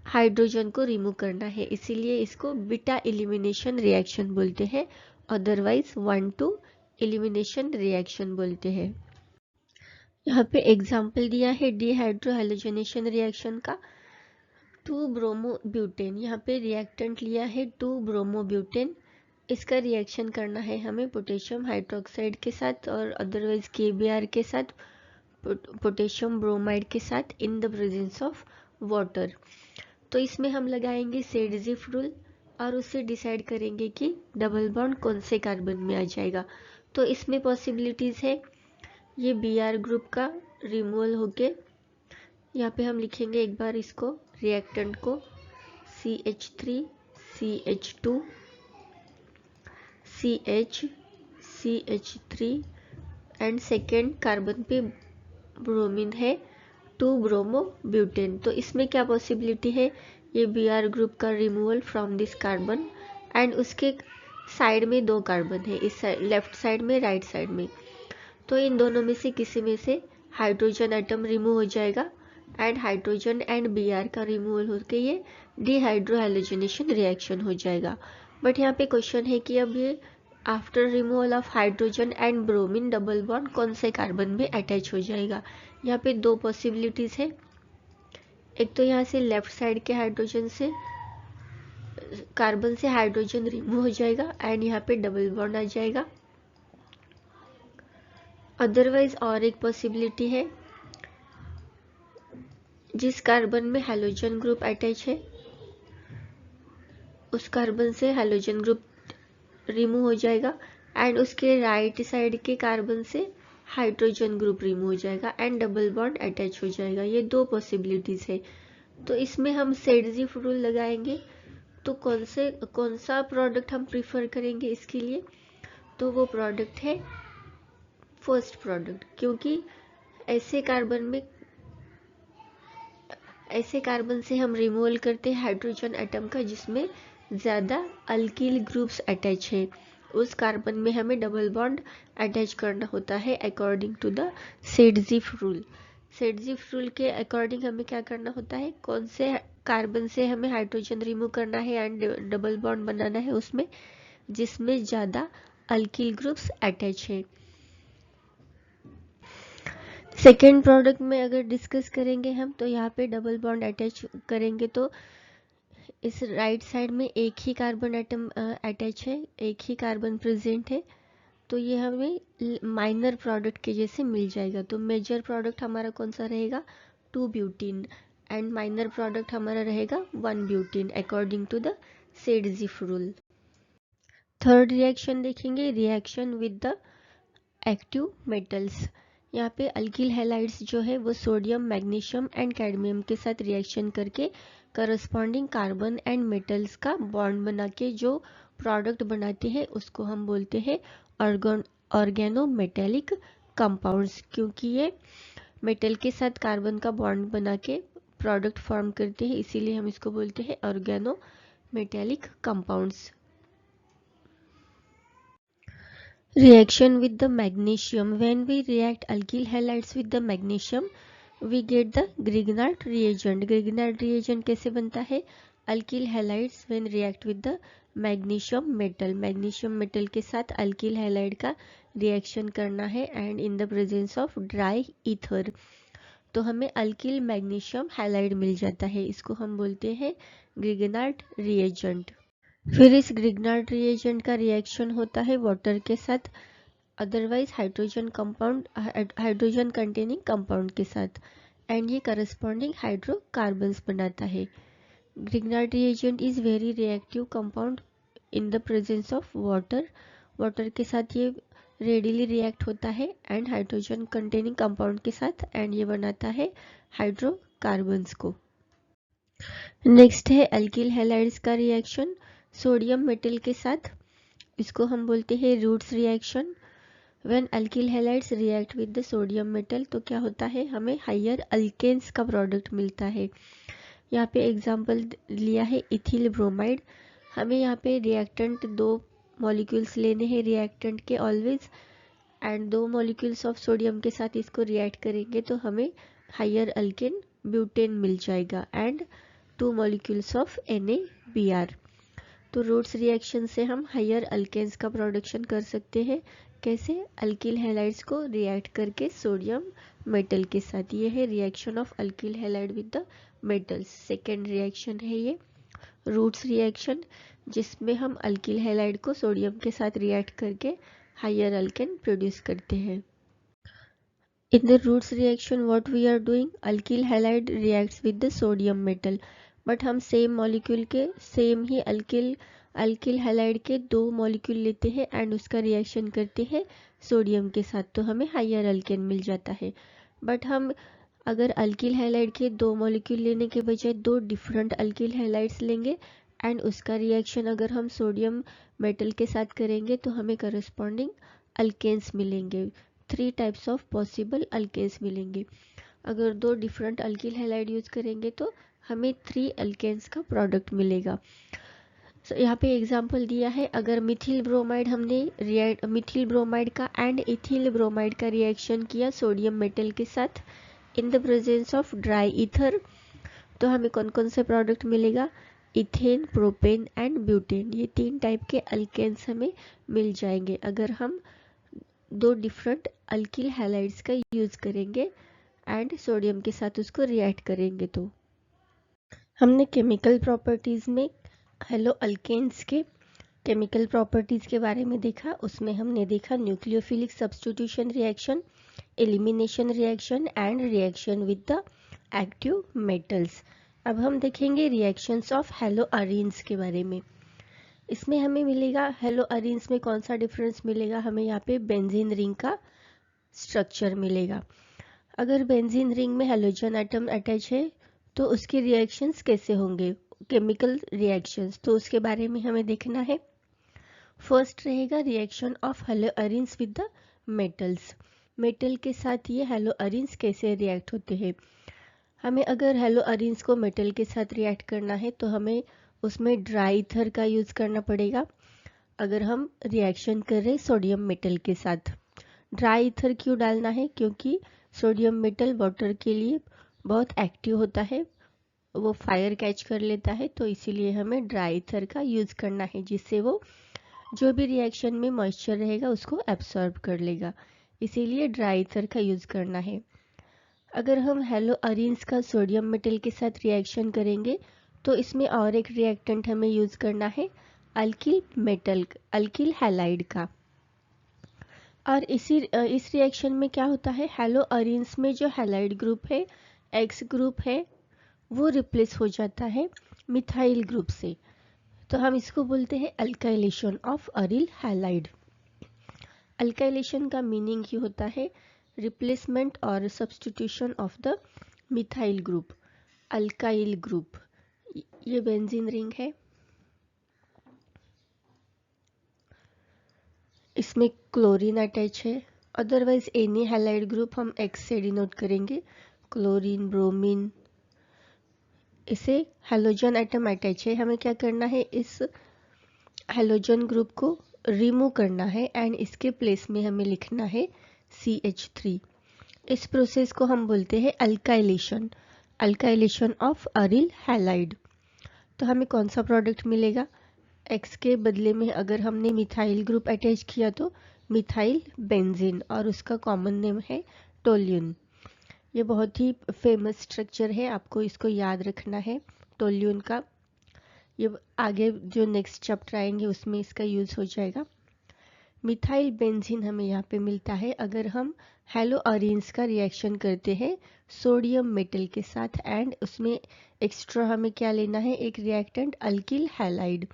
हाइड्रोजन को रिमूव करना है, इसीलिए इसको बीटा एलिमिनेशन रिएक्शन बोलते हैं, अदरवाइज 1,2 एलिमिनेशन रिएक्शन बोलते हैं। यहाँ पे एग्जाम्पल दिया है डिहाइड्रोहेलोजनेशन रिएक्शन का। 2-ब्रोमोब्यूटेन, यहाँ पे रिएक्टेंट लिया है 2-ब्रोमोब्यूटेन। इसका रिएक्शन करना है हमें पोटेशियम हाइड्रोक्साइड के साथ और अदरवाइज KBr के साथ, पोटेशियम ब्रोमाइड के साथ in the presence of water. तो इसमें हम लगाएंगे सेडजिफ रूल और उससे डिसाइड करेंगे कि डबल बॉन्ड कौन से कार्बन में आ जाएगा। तो इसमें पॉसिबिलिटीज़ है ये Br ग्रुप का रिमूवल होके, यहाँ पे हम लिखेंगे एक बार इसको रिएक्टेंट को CH3 CH2 CH CH3 and second carbon पे ब्रोमीन है 2 ब्रोमो ब्यूटेन। तो इसमें क्या पॉसिबिलिटी है, ये Br ग्रुप का removal from this carbon and उसके साइड में 2 कार्बन है, इस साइड लेफ्ट साइड में राइट साइड में। तो इन दोनों में से किसी में से हाइड्रोजन एटम रिमूव हो जाएगा एंड हाइड्रोजन एंड Br का रिमूवल होकर ये डिहाइड्रोहाइलोजेनेशन रिएक्शन हो जाएगा। बट यहाँ पे क्वेश्चन है कि अब ये after removal of hydrogen and bromine double bond कौन से कार्बन में अटैच हो जाएगा। यहाँ पे 2 पॉसिबिलिटीज है, एक तो यहाँ से लेफ्ट साइड के हाइड्रोजन से कार्बन से हाइड्रोजन रिमूव हो जाएगा एंड यहाँ पे डबल बॉन्ड आ जाएगा। अदरवाइज और एक पॉसिबिलिटी है, जिस कार्बन में हैलोजन ग्रुप अटैच है उस कार्बन से हैलोजन ग्रुप रिमूव हो जाएगा एंड उसके राइट साइड के कार्बन से हाइड्रोजन ग्रुप रिमूव हो जाएगा एंड डबल बॉन्ड अटैच हो जाएगा। ये 2 पॉसिबिलिटीज है। तो इसमें हम सेडजीफ रूल लगाएंगे, तो कौन सा प्रोडक्ट हम प्रीफर करेंगे इसके लिए, तो वो प्रोडक्ट है फर्स्ट प्रोडक्ट, क्योंकि ऐसे कार्बन से हम रिमूवल करते हैं हाइड्रोजन एटम का जिसमें ज़्यादा अल्किल ग्रुप्स अटैच है, उस कार्बन में हमें डबल बॉन्ड अटैच करना होता है according to the Saytzeff rule. Saytzeff rule के अकॉर्डिंग हमें क्या करना होता है, कौन से कार्बन से हमें हाइड्रोजन रिमूव करना है एंड डबल बॉन्ड बनाना है उसमें जिसमें ज़्यादा अल्किल ग्रुप्स अटैच है। सेकेंड प्रोडक्ट में अगर डिस्कस करेंगे हम, तो यहाँ पे डबल बॉन्ड अटैच करेंगे तो इस राइट साइड में एक ही कार्बन एटम अटैच है, एक ही कार्बन प्रेजेंट है, तो ये हमें माइनर प्रोडक्ट के जैसे मिल जाएगा। तो मेजर प्रोडक्ट हमारा कौन सा रहेगा, 2 ब्यूटीन एंड माइनर प्रोडक्ट हमारा रहेगा 1 butene according to the Saytzeff rule. Third reaction देखेंगे, reaction with the active metals. यहाँ पे अल्किल हैलाइड्स जो है वो सोडियम मैग्नीशियम एंड कैडमियम के साथ रिएक्शन करके करस्पॉन्डिंग कार्बन एंड मेटल्स का बॉन्ड बना के जो प्रोडक्ट बनाते हैं उसको हम बोलते हैं ऑर्गेनोमेटेलिक कंपाउंड्स, क्योंकि ये मेटल के साथ कार्बन का बॉन्ड बना के प्रोडक्ट फॉर्म करते हैं, इसीलिए हम इसको बोलते हैं organometallic compounds. Reaction with the magnesium. When we react alkyl halides with the magnesium, we get the Grignard reagent. Grignard reagent कैसे बनता है, alkyl halides when react with the magnesium metal. magnesium metal के साथ alkyl halide का reaction करना है and in the presence of dry ether, तो हमें alkyl magnesium halide मिल जाता है, इसको हम बोलते हैं Grignard reagent। फिर इस ग्रिग्नार्ड रिएजेंट का रिएक्शन होता है वाटर के साथ, अदरवाइज हाइड्रोजन कंटेनिंग कंपाउंड के साथ एंड ये करस्पॉन्डिंग हाइड्रोकार्बन्स बनाता है। Grignard reagent is very reactive compound in the presence of water, water के साथ ये रेडिली रिएक्ट होता है एंड हाइड्रोजन कंटेनिंग कंपाउंड के साथ एंड ये बनाता है हाइड्रोकार्बन्स को। नेक्स्ट है अल्किल हैलाइड्स का रिएक्शन सोडियम मेटल के साथ, इसको हम बोलते हैं Wurtz reaction. When alkyl halides react with the sodium metal तो क्या होता है, हमें हायर अल्केन्स का प्रोडक्ट मिलता है। यहाँ पे एग्जांपल लिया है इथिल ब्रोमाइड, हमें यहाँ पे रिएक्टेंट 2 मॉलिक्यूल्स लेने हैं रिएक्टेंट के always and 2 molecules of sodium के साथ इसको रिएक्ट करेंगे तो हमें हायर अल्केन ब्यूटेन मिल जाएगा एंड 2 मॉलिक्यूल्स ऑफ NaBr। तो रूट्स रिएक्शन से हम हायर अल्केन्स का प्रोडक्शन कर सकते हैं, कैसे, अल्किल हैलाइड्स को रिएक्ट करके सोडियम मेटल के साथ। ये है reaction of alkyl halide with the metals. Second reaction है ये रूट्स रिएक्शन, जिसमें हम अल्किल हैलाइड को सोडियम के साथ रिएक्ट करके हायर अल्केन प्रोड्यूस करते हैं। In the Roots reaction, what we are doing? Alkyl halide reacts with the sodium metal. But हम सेम मॉलिक्यूल के सेम ही अल्किल हैलाइड के 2 मॉलिक्यूल लेते हैं एंड उसका रिएक्शन करते हैं सोडियम के साथ, तो हमें हायर अल्केन मिल जाता है। बट हम अगर अल्किल हैलाइड के 2 मॉलिक्यूल लेने के बजाय 2 डिफरेंट अल्किल हैलाइड्स लेंगे एंड उसका रिएक्शन अगर हम सोडियम मेटल के साथ करेंगे तो हमें करस्पॉन्डिंग अल्केन्स मिलेंगे। 3 टाइप्स ऑफ पॉसिबल अल्केन्स मिलेंगे। अगर 2 डिफरेंट अल्किल हैलाइड यूज करेंगे तो हमें 3 अल्केन्स का प्रोडक्ट मिलेगा। यहाँ पे एग्जांपल दिया है, अगर मिथिल ब्रोमाइड हमने मिथिल ब्रोमाइड का एंड इथिल ब्रोमाइड का रिएक्शन किया सोडियम मेटल के साथ in the presence of dry ether, तो हमें कौन कौन से प्रोडक्ट मिलेगा, इथेन, प्रोपेन एंड ब्यूटेन। ये 3 टाइप के अल्केन्स हमें मिल जाएंगे अगर हम 2 डिफरेंट अल्किल हैलाइड्स का यूज करेंगे एंड सोडियम के साथ उसको रिएक्ट करेंगे। तो हमने केमिकल प्रॉपर्टीज में हेलो अल्केन्स के केमिकल प्रॉपर्टीज के बारे में देखा। उसमें हमने देखा nucleophilic substitution reaction, elimination reaction and reaction with the active metals. अब हम देखेंगे रिएक्शंस ऑफ हेलो अरीन्स के बारे में। इसमें हमें मिलेगा हेलो अरीन्स में कौन सा डिफरेंस मिलेगा, हमें यहाँ पे बेंजीन रिंग का स्ट्रक्चर मिलेगा। अगर बेंजीन रिंग में हेलोजन एटम अटैच है तो उसके रिएक्शंस कैसे होंगे, केमिकल रिएक्शंस, तो उसके बारे में हमें देखना है। फर्स्ट रहेगा reaction of hello arenes with the metals. Metal के साथ ये हेलो अरीन्स कैसे रिएक्ट होते हैं। हमें अगर हेलो अरीन्स को मेटल के साथ रिएक्ट करना है तो हमें उसमें ड्राई ईथर का यूज करना पड़ेगा। अगर हम रिएक्शन कर रहे सोडियम मेटल के साथ, ड्राई ईथर क्यों डालना है, क्योंकि सोडियम मेटल वाटर के लिए बहुत एक्टिव होता है, वो फायर कैच कर लेता है, तो इसीलिए हमें ड्राई ईथर का यूज करना है जिससे वो जो भी रिएक्शन में मॉइस्चर रहेगा उसको एब्सॉर्ब कर लेगा, इसीलिए ड्राई ईथर का यूज करना है। अगर हम हेलो अरीन्स का सोडियम मेटल के साथ रिएक्शन करेंगे तो इसमें और एक रिएक्टेंट हमें यूज करना है अल्किल हैलाइड का। और इस रिएक्शन में क्या होता है, हेलो अरीन्स में जो हैलाइड ग्रुप है, एक्स ग्रुप है, वो रिप्लेस हो जाता है मिथाइल ग्रुप से, तो हम इसको बोलते हैं alkylation of aryl halide. Alkylation का मीनिंग ही होता है रिप्लेसमेंट और substitution of the methyl group, alkyl group. ये बेंजीन रिंग है, इसमें क्लोरीन अटैच है। अदरवाइज एनी हैलाइड ग्रुप हम एक्स से डिनोट करेंगे, क्लोरीन, ब्रोमीन। इसे हैलोजन एटम अटैच है, हमें क्या करना है, इस हैलोजन ग्रुप को रिमूव करना है एंड इसके प्लेस में हमें लिखना है CH3। इस प्रोसेस को हम बोलते हैं अल्काइलेशन ऑफ अरील हैलाइड। तो हमें कौन सा प्रोडक्ट मिलेगा, एक्स के बदले में अगर हमने मिथाइल ग्रुप अटैच किया तो मिथाइल बेंजीन, और उसका कॉमन नेम है टोल्यून। ये बहुत ही फेमस स्ट्रक्चर है, आपको इसको याद रखना है टोल्यून का। ये आगे जो नेक्स्ट चैप्टर आएंगे उसमें इसका यूज हो जाएगा। मिथाइल बेंजीन हमें यहाँ पे मिलता है अगर हम हेलो अरीन्स का रिएक्शन करते हैं सोडियम मेटल के साथ एंड उसमें एक्स्ट्रा हमें क्या लेना है, एक रिएक्टेंट अल्किल हैलाइड।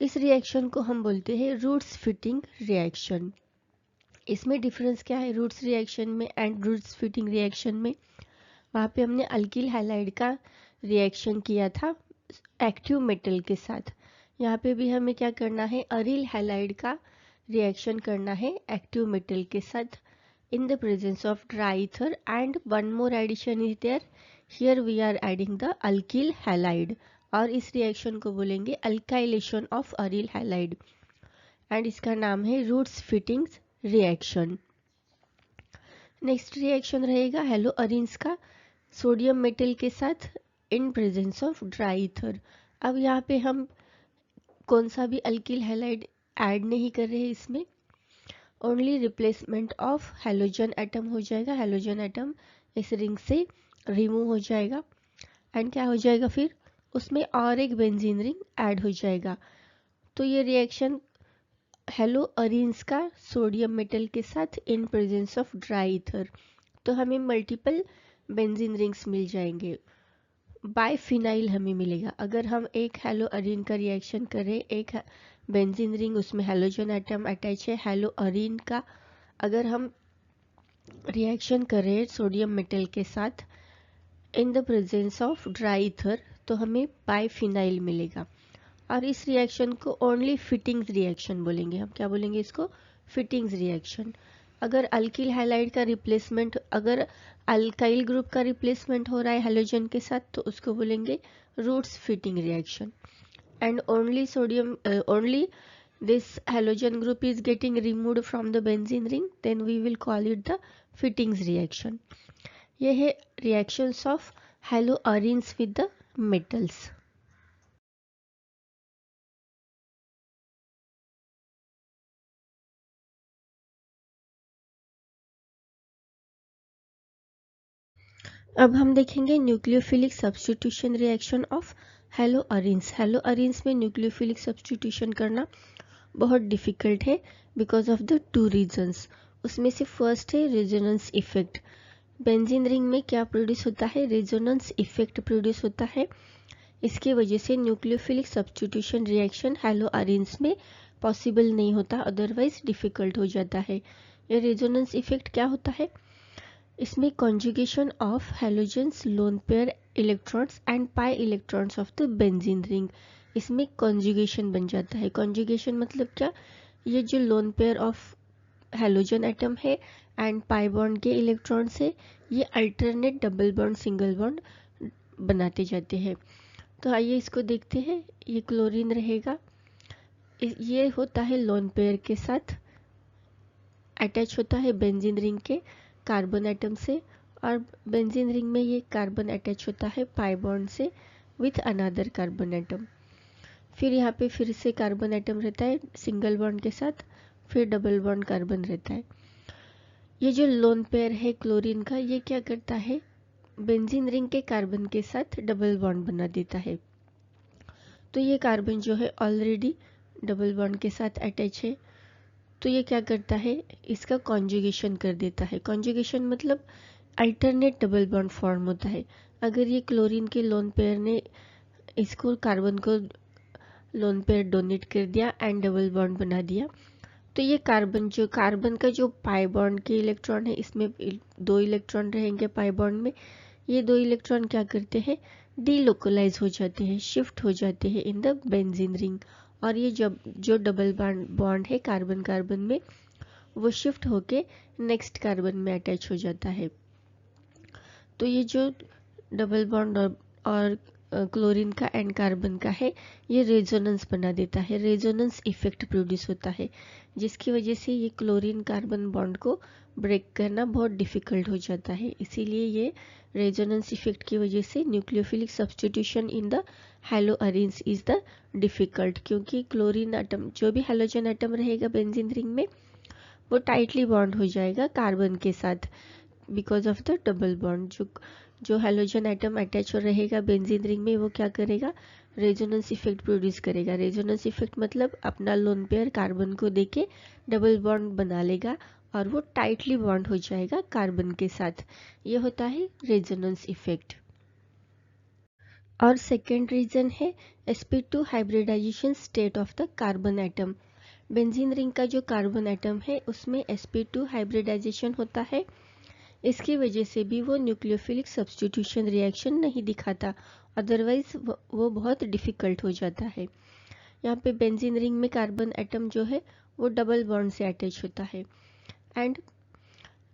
इस रिएक्शन को हम बोलते हैं रूट्स फिटिंग रिएक्शन। इसमें डिफरेंस क्या है रूट्स रिएक्शन में एंड रूट्स फिटिंग रिएक्शन में, वहाँ पे हमने अल्किल हैलाइड का रिएक्शन किया था एक्टिव मेटल के साथ, यहाँ पे भी हमें क्या करना है, अरील हैलाइड का रिएक्शन करना है एक्टिव मेटल के साथ in the presence of dry ether and one more addition is there, here we are adding the alkyl halide, और इस रिएक्शन को बोलेंगे alkylation of aryl halide and इसका नाम है Wurtz Fittig reaction. Next reaction रहेगा हेलो अरीन्स का सोडियम मेटल के साथ in presence of dry ether. अब यहाँ पे हम कौन सा भी अल्किल हैलाइड ऐड नहीं कर रहे हैं, इसमें only replacement of halogen atom हो जाएगा, हैलोजन एटम इस रिंग से रिमूव हो जाएगा एंड क्या हो जाएगा, फिर उसमें और एक बेंजीन रिंग ऐड हो जाएगा। तो ये रिएक्शन हेलो अरीन्स का सोडियम मेटल के साथ in presence of dry ether, तो हमें मल्टीपल बेंजीन रिंग्स मिल जाएंगे। बाइफिनाइल हमें मिलेगा। अगर हम एक हेलो अरीन का रिएक्शन करें, एक बेंजीन रिंग, उसमें हेलोजन एटम अटैच है हेलो अरीन का, अगर हम रिएक्शन करें सोडियम मेटल के साथ in the presence of dry ether, तो हमें बाइफिनाइल मिलेगा। और इस रिएक्शन को ओनली फिटिंग्स रिएक्शन बोलेंगे। हम क्या बोलेंगे इसको? Fittig reaction. अगर अल्किल हैलाइड का रिप्लेसमेंट, अगर अल्काइल ग्रुप का रिप्लेसमेंट हो रहा है हेलोजन के साथ, तो उसको बोलेंगे Wurtz Fittig reaction. And only sodium only this halogen group is getting removed from the benzene ring, then we will call it the fittings reaction. ये है reactions of haloarenes with the metals. अब हम देखेंगे nucleophilic substitution reaction of हेलोअरीन्स। हेलोअरीन्स में nucleophilic substitution करना बहुत difficult है because of the two reasons. उसमें से फर्स्ट है रेजोनेंस इफेक्ट। बेंजीन रिंग में क्या प्रोड्यूस होता है? रेजोनेंस इफेक्ट प्रोड्यूस होता है। इसकी वजह से न्यूक्लियोफिलिक सब्स्टिट्यूशन रिएक्शन हेलोअरीन्स में पॉसिबल नहीं होता, अदरवाइज डिफिकल्ट हो जाता है। ये रेजोनेंस इफेक्ट क्या होता है? इसमें conjugation of halogens lone pair electrons and pi electrons of the benzene ring, इसमें कॉन्जुगेशन बन जाता है। कॉन्जुगेशन मतलब क्या? ये जो lone pair of halogen atom है एंड पाई बॉन्ड के इलेक्ट्रॉन्स है, ये alternate double bond single bond बनाते जाते हैं। तो आइए इसको देखते हैं। ये क्लोरीन रहेगा, ये होता है लोन पेयर के साथ अटैच होता है बेंजीन रिंग के कार्बन एटम से, और बेंजीन रिंग में ये कार्बन अटैच होता है पाई बॉन्ड से विथ अनदर कार्बन एटम। फिर यहाँ पे फिर से कार्बन एटम रहता है सिंगल बॉन्ड के साथ, फिर डबल बॉन्ड कार्बन रहता है। ये जो लोन पेयर है क्लोरीन का, ये क्या करता है? बेंजीन रिंग के कार्बन के साथ डबल बॉन्ड बना देता है। तो ये कार्बन जो है ऑलरेडी डबल बॉन्ड के साथ अटैच है, तो ये क्या करता है? इसका कॉन्जुगेशन कर देता है। कॉन्जुगेशन मतलब अल्टरनेट डबल बॉन्ड फॉर्म होता है। अगर ये क्लोरीन के लोन पेयर ने इसको कार्बन को लोन पेयर डोनेट कर दिया एंड डबल बॉन्ड बना दिया, तो ये कार्बन का जो पाई बॉन्ड के इलेक्ट्रॉन है, इसमें 2 इलेक्ट्रॉन रहेंगे पाई बॉन्ड में, ये 2 इलेक्ट्रॉन क्या करते हैं? डीलोकलाइज हो जाते हैं, शिफ्ट हो जाते हैं इन द बेंजीन रिंग, और ये जब जो डबल बॉन्ड है कार्बन कार्बन में, वो शिफ्ट होके नेक्स्ट कार्बन में अटैच हो जाता है। तो ये जो डबल बॉन्ड और क्लोरीन का एंड कार्बन का है, ये रेजोनेंस बना देता है, रेजोनेंस इफेक्ट प्रोड्यूस होता है, जिसकी वजह से ये क्लोरीन कार्बन बॉन्ड को ब्रेक करना बहुत डिफिकल्ट हो जाता है। इसीलिए ये रेजोनेंस इफेक्ट की वजह से nucleophilic substitution in the haloarenes is the difficult, क्योंकि क्लोरीन एटम जो भी हेलोजन एटम रहेगा बेंजीन रिंग में, वो टाइटली बॉन्ड हो जाएगा कार्बन के साथ because of the double bond. जो हेलोजन एटम अटैच रहेगा बेंजीन रिंग में, वो क्या करेगा? रेजोनेंस इफेक्ट प्रोड्यूस करेगा। रेजोनेंस इफेक्ट मतलब अपना लोन पेयर कार्बन को देके डबल बॉन्ड बना लेगा और वो टाइटली बॉन्ड हो जाएगा कार्बन के साथ। ये होता है रेजोनेंस इफेक्ट। और सेकेंड रीजन है sp2 hybridisation state of the carbon atom. Benzene ring का जो कार्बन एटम है उसमें sp2 हाइब्रिडाइजेशन होता है, इसकी वजह से भी वो न्यूक्लियोफिलिक सब्स्टिट्यूशन रिएक्शन नहीं दिखाता, अदरवाइज वो बहुत डिफिकल्ट हो जाता है। यहाँ पे बेंजीन रिंग में कार्बन एटम जो है वो डबल बॉन्ड से अटैच होता है, एंड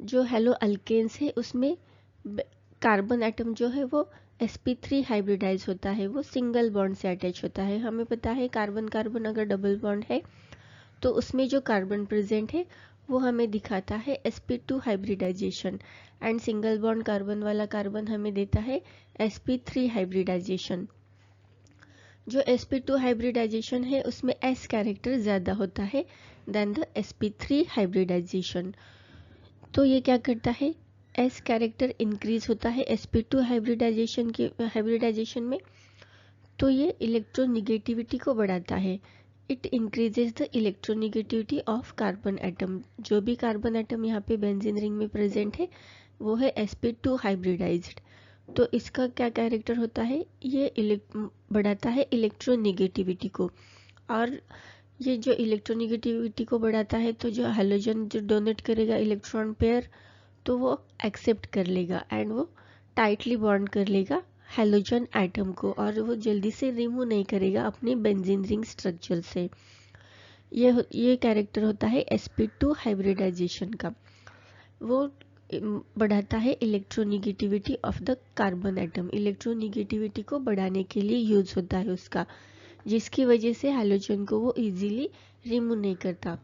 जो हेलो अल्केन्स है उसमें कार्बन एटम जो है वो sp3 हाइब्रिडाइज होता है, वो सिंगल बॉन्ड से अटैच होता है। हमें पता है कार्बन कार्बन अगर डबल बॉन्ड है तो उसमें जो कार्बन प्रेजेंट है वो हमें दिखाता है sp2 hybridisation, and single bond carbon वाला कार्बन हमें देता है sp3 हाइब्रिडाइजेशन। जो sp2 हाइब्रिडाइजेशन है उसमें s कैरेक्टर ज़्यादा होता है देन द sp3 हाइब्रिडाइजेशन। तो ये क्या करता है? s कैरेक्टर इंक्रीज होता है sp2 हाइब्रिडाइजेशन में, तो ये इलेक्ट्रोनिगेटिविटी को बढ़ाता है। It increases the electronegativity of carbon atom. जो भी कार्बन एटम यहाँ पे बेंजीन रिंग में प्रेजेंट है वो है sp2 हाइब्रिडाइज्ड, तो इसका क्या कैरेक्टर होता है, ये बढ़ाता है इलेक्ट्रोनेगेटिविटी को। और ये जो इलेक्ट्रोनेगेटिविटी को बढ़ाता है तो जो हैलोजन जो डोनेट करेगा इलेक्ट्रॉन पेयर, तो वो एक्सेप्ट कर लेगा एंड वो टाइटली बॉन्ड कर लेगा हैलोजन एटम को, और वो जल्दी से रिमूव नहीं करेगा अपने बेंजीन रिंग स्ट्रक्चर से। ये कैरेक्टर होता है sp2 हाइब्रिडाइजेशन का। वो बढ़ाता है electronegativity of the carbon atom, electronegativity को बढ़ाने के लिए यूज होता है उसका, जिसकी वजह से हैलोजन को वो इजीली रिमूव नहीं करता।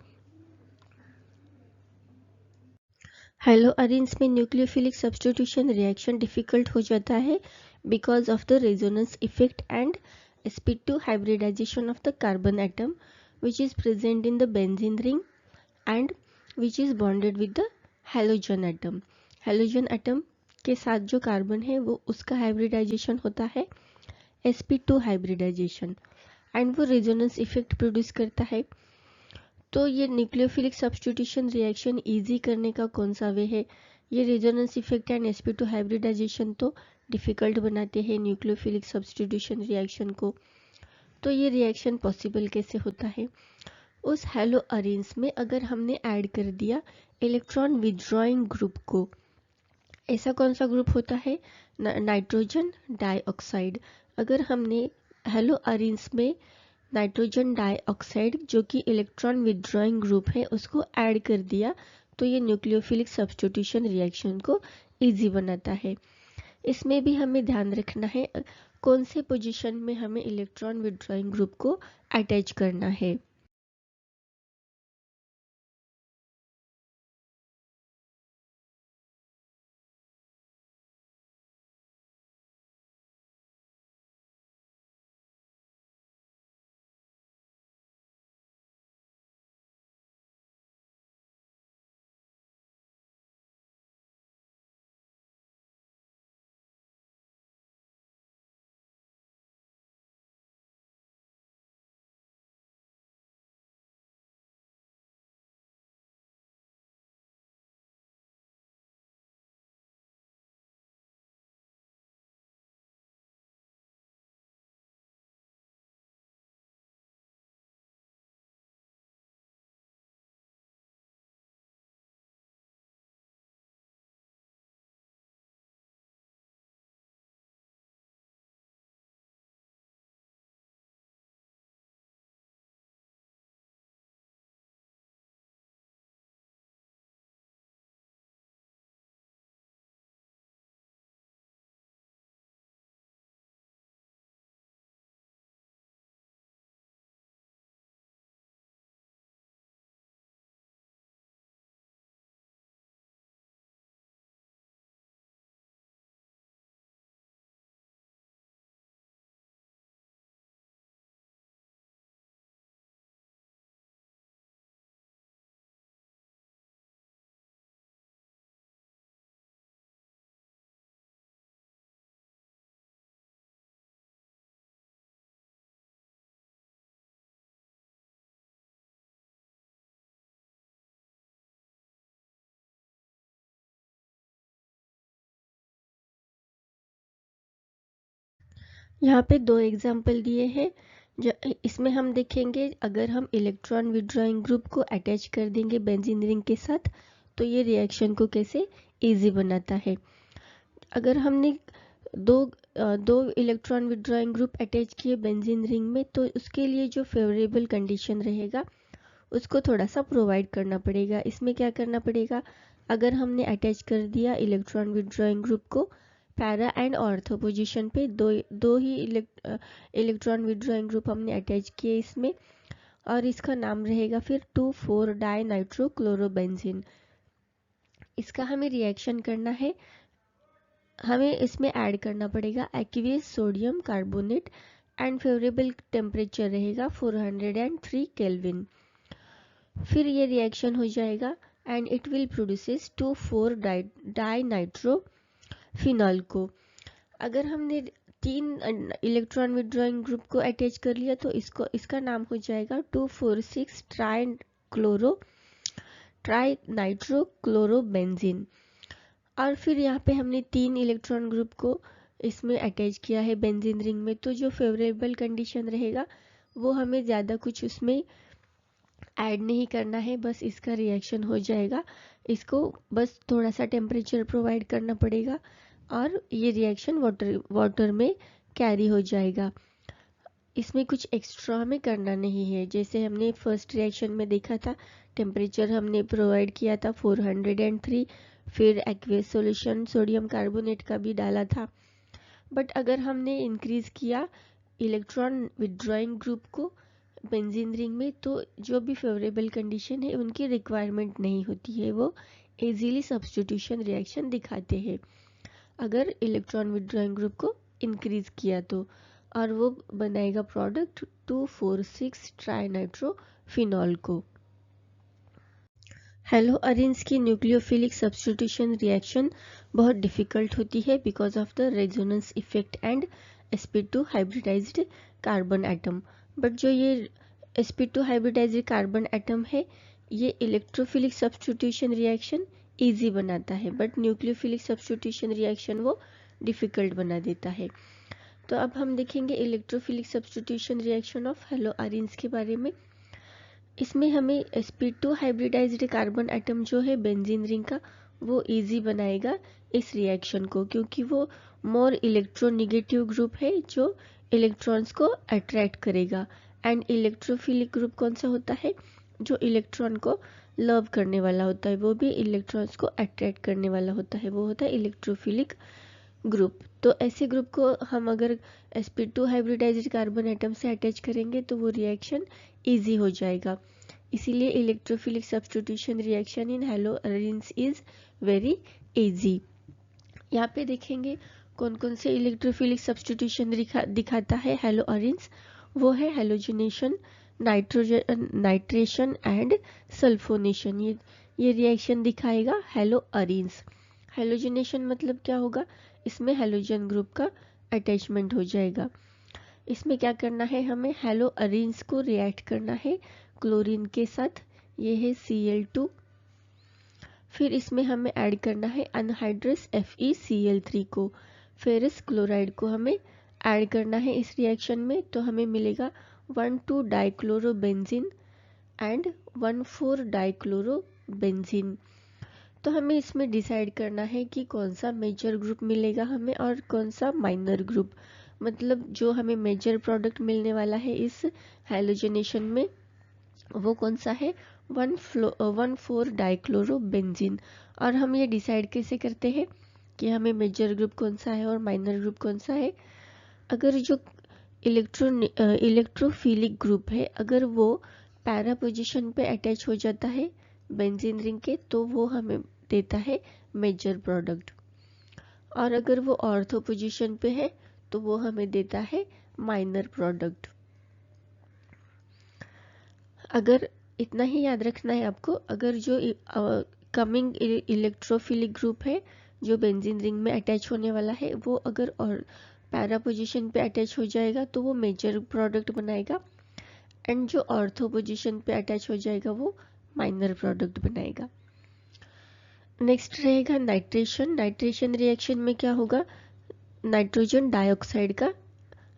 हेलो अरेंज में न्यूक्लियोफिलिक सब्स्टिट्यूशन रिएक्शन डिफिकल्ट हो जाता है because of the resonance effect and sp2 hybridization of the carbon atom which is present in the benzene ring and which is bonded with the halogen atom. halogen atom के साथ जो carbon है वो उसका hybridisation होता है sp2 hybridisation and वो resonance effect produce करता है। तो ये न्यूक्लियोफिलिक सब्स्टिट्यूशन रिएक्शन इजी करने का कौन सा वे है, ये resonance effect and sp2 hybridisation तो डिफिकल्ट बनाते हैं न्यूक्लियोफिलिक सब्स्टिट्यूशन रिएक्शन को। तो ये रिएक्शन पॉसिबल कैसे होता है, उस हेलो अरेंज में अगर हमने ऐड कर दिया इलेक्ट्रॉन विड्रॉइंग ग्रुप को। ऐसा कौन सा ग्रुप होता है, नाइट्रोजन डाइऑक्साइड। अगर हमने हेलो अरेंज में नाइट्रोजन डाइऑक्साइड जो कि इलेक्ट्रॉन विड्रॉइंग ग्रुप है उसको ऐड कर दिया, तो ये न्यूक्लियोफिलिक सब्स्टिट्यूशन रिएक्शन को इजी बनाता है। इसमें भी हमें ध्यान रखना है कौन से पोजीशन में हमें इलेक्ट्रॉन विड्रॉइंग ग्रुप को अटैच करना है। यहाँ पे दो एग्जाम्पल दिए हैं, जो इसमें हम देखेंगे अगर हम इलेक्ट्रॉन विड्रॉइंग ग्रुप को अटैच कर देंगे बेंजीन रिंग के साथ तो ये रिएक्शन को कैसे इजी बनाता है। अगर हमने दो इलेक्ट्रॉन विड्रॉइंग ग्रुप अटैच किए बेंजीन रिंग में तो उसके लिए जो फेवरेबल कंडीशन रहेगा उसको थोड़ा सा प्रोवाइड करना पड़ेगा। इसमें क्या करना पड़ेगा, अगर हमने अटैच कर दिया इलेक्ट्रॉन विड्रॉइंग ग्रुप को पैरा एंड ऑर्थो पोजीशन पे, दो ही इलेक्ट्रॉन विड्रॉइंग ग्रुप हमने अटैच किए इसमें, और इसका नाम रहेगा फिर 2,4 डाई नाइट्रो क्लोरोबेंजीन। इसका हमें रिएक्शन करना है, हमें इसमें ऐड करना पड़ेगा aqueous sodium carbonate and favourable temperature रहेगा 403 केल्विन। फिर ये रिएक्शन हो जाएगा and it will produces 2,4 dinitrophenol को। अगर हमने तीन इलेक्ट्रॉन विड्रॉइंग ग्रुप को अटैच कर लिया तो इसका नाम हो जाएगा 2,4,6 ट्राई नाइट्रो क्लोरोबेंजीन। और फिर यहाँ पे हमने 3 इलेक्ट्रॉन ग्रुप को इसमें अटैच किया है बेंजीन रिंग में, तो जो फेवरेबल कंडीशन रहेगा वो हमें ज़्यादा कुछ उसमें ऐड नहीं करना है, बस इसका रिएक्शन हो जाएगा। इसको बस थोड़ा सा टेम्परेचर प्रोवाइड करना पड़ेगा और ये रिएक्शन वाटर में कैरी हो जाएगा। इसमें कुछ एक्स्ट्रा हमें करना नहीं है। जैसे हमने फर्स्ट रिएक्शन में देखा था, टेम्परेचर हमने प्रोवाइड किया था 403, फिर एक्वेस सॉल्यूशन सोडियम कार्बोनेट का भी डाला था। बट अगर हमने इंक्रीज किया इलेक्ट्रॉन विथड्रॉइंग ग्रुप को बेंजीन रिंग में, तो जो भी फेवरेबल कंडीशन है उनकी रिक्वायरमेंट नहीं होती है, वो इजीली सब्स्टिट्यूशन रिएक्शन दिखाते हैं अगर इलेक्ट्रॉन विथड्रॉइंग ग्रुप को इंक्रीज किया तो, और वो बनाएगा प्रोडक्ट 2,4,6 ट्राइनाइट्रोफिनॉल को। हेलो अरेंज की न्यूक्लियोफिलिक सब्स्टिट्यूशन रिएक्शन बहुत डिफिकल्ट होती है because of the resonance effect and sp2 hybridised carbon atom. But जो ये sp2 हाइब्रिडाइज्ड कार्बन एटम है, ये इलेक्ट्रोफिलिक सब्स्टिट्यूशन रिएक्शन इजी बनाता है, बट न्यूक्लियोफिलिक सब्स्टिट्यूशन रिएक्शन वो डिफिकल्ट बना देता है। तो अब हम देखेंगे electrophilic substitution reaction of hello arrange के बारे में। इसमें हमें sp2 हाइब्रिडाइज्ड कार्बन एटम जो है बेंजीन रिंग का, वो इजी बनाएगा इस रिएक्शन को, क्योंकि वो मोर इलेक्ट्रोनेगेटिव ग्रुप है जो इलेक्ट्रॉन्स को अट्रैक्ट करेगा। एंड इलेक्ट्रोफिलिक ग्रुप कौन सा होता है, जो इलेक्ट्रॉन को लव करने वाला होता है, वो भी इलेक्ट्रॉन्स को अट्रैक्ट करने वाला होता है, वो होता है इलेक्ट्रोफिलिक ग्रुप। तो ऐसे ग्रुप को हम अगर sp2 हाइब्रिडाइज्ड कार्बन एटम से अटैच करेंगे तो वो रिएक्शन इजी हो जाएगा। इसीलिए electrophilic substitution reaction in hello arrange is very easy. यहाँ पे देखेंगे कौन कौन से इलेक्ट्रोफिलिक सब्स्टिट्यूशन दिखाता है हेलो अरेंज। वो है हेलोजिनेशन, नाइट्रेशन एंड सल्फोनेशन। ये रिएक्शन दिखाएगा हेलो अरेंज। हेलोजिनेशन मतलब क्या होगा, इसमें हेलोजन ग्रुप का अटैचमेंट हो जाएगा। इसमें क्या करना है, हमें हेलो अरेंज को रिएक्ट करना है क्लोरीन के साथ, ये है Cl2। फिर इसमें हमें ऐड करना है अनहाइड्रस FeCl3 को। फेरस क्लोराइड को हमें ऐड करना है इस रिएक्शन में, तो हमें मिलेगा 1,2 डाइक्लोरोबेंजीन एंड 1,4 डाइक्लोरोबेंजीन। तो हमें इसमें डिसाइड करना है कि कौन सा मेजर ग्रुप मिलेगा हमें और कौन सा माइनर ग्रुप। मतलब जो हमें मेजर प्रोडक्ट मिलने वाला है इस हेलोजिनेशन में, वो कौन सा है, 1,4 डाइक्लोरोबेंजीन। और हम ये डिसाइड कैसे करते हैं कि हमें मेजर ग्रुप कौन सा है और माइनर ग्रुप कौन सा है। अगर जो इलेक्ट्रोफिलिक ग्रुप है, अगर वो पैरा पोजीशन पे अटैच हो जाता है बेंजीन रिंग के, तो वो हमें देता है मेजर प्रोडक्ट। और अगर वो ऑर्थो पोजीशन पे है तो वो हमें देता है माइनर प्रोडक्ट। अगर इतना ही याद रखना है आपको, अगर जो कमिंग इलेक्ट्रोफिलिक ग्रुप है जो बेंजीन रिंग में अटैच होने वाला है, वो अगर और पैरा पोजीशन पे अटैच हो जाएगा तो वो मेजर प्रोडक्ट बनाएगा, एंड जो ऑर्थो पोजीशन पे अटैच हो जाएगा वो माइनर प्रोडक्ट बनाएगा। नेक्स्ट रहेगा नाइट्रेशन। नाइट्रेशन रिएक्शन में क्या होगा, नाइट्रोजन डाइऑक्साइड का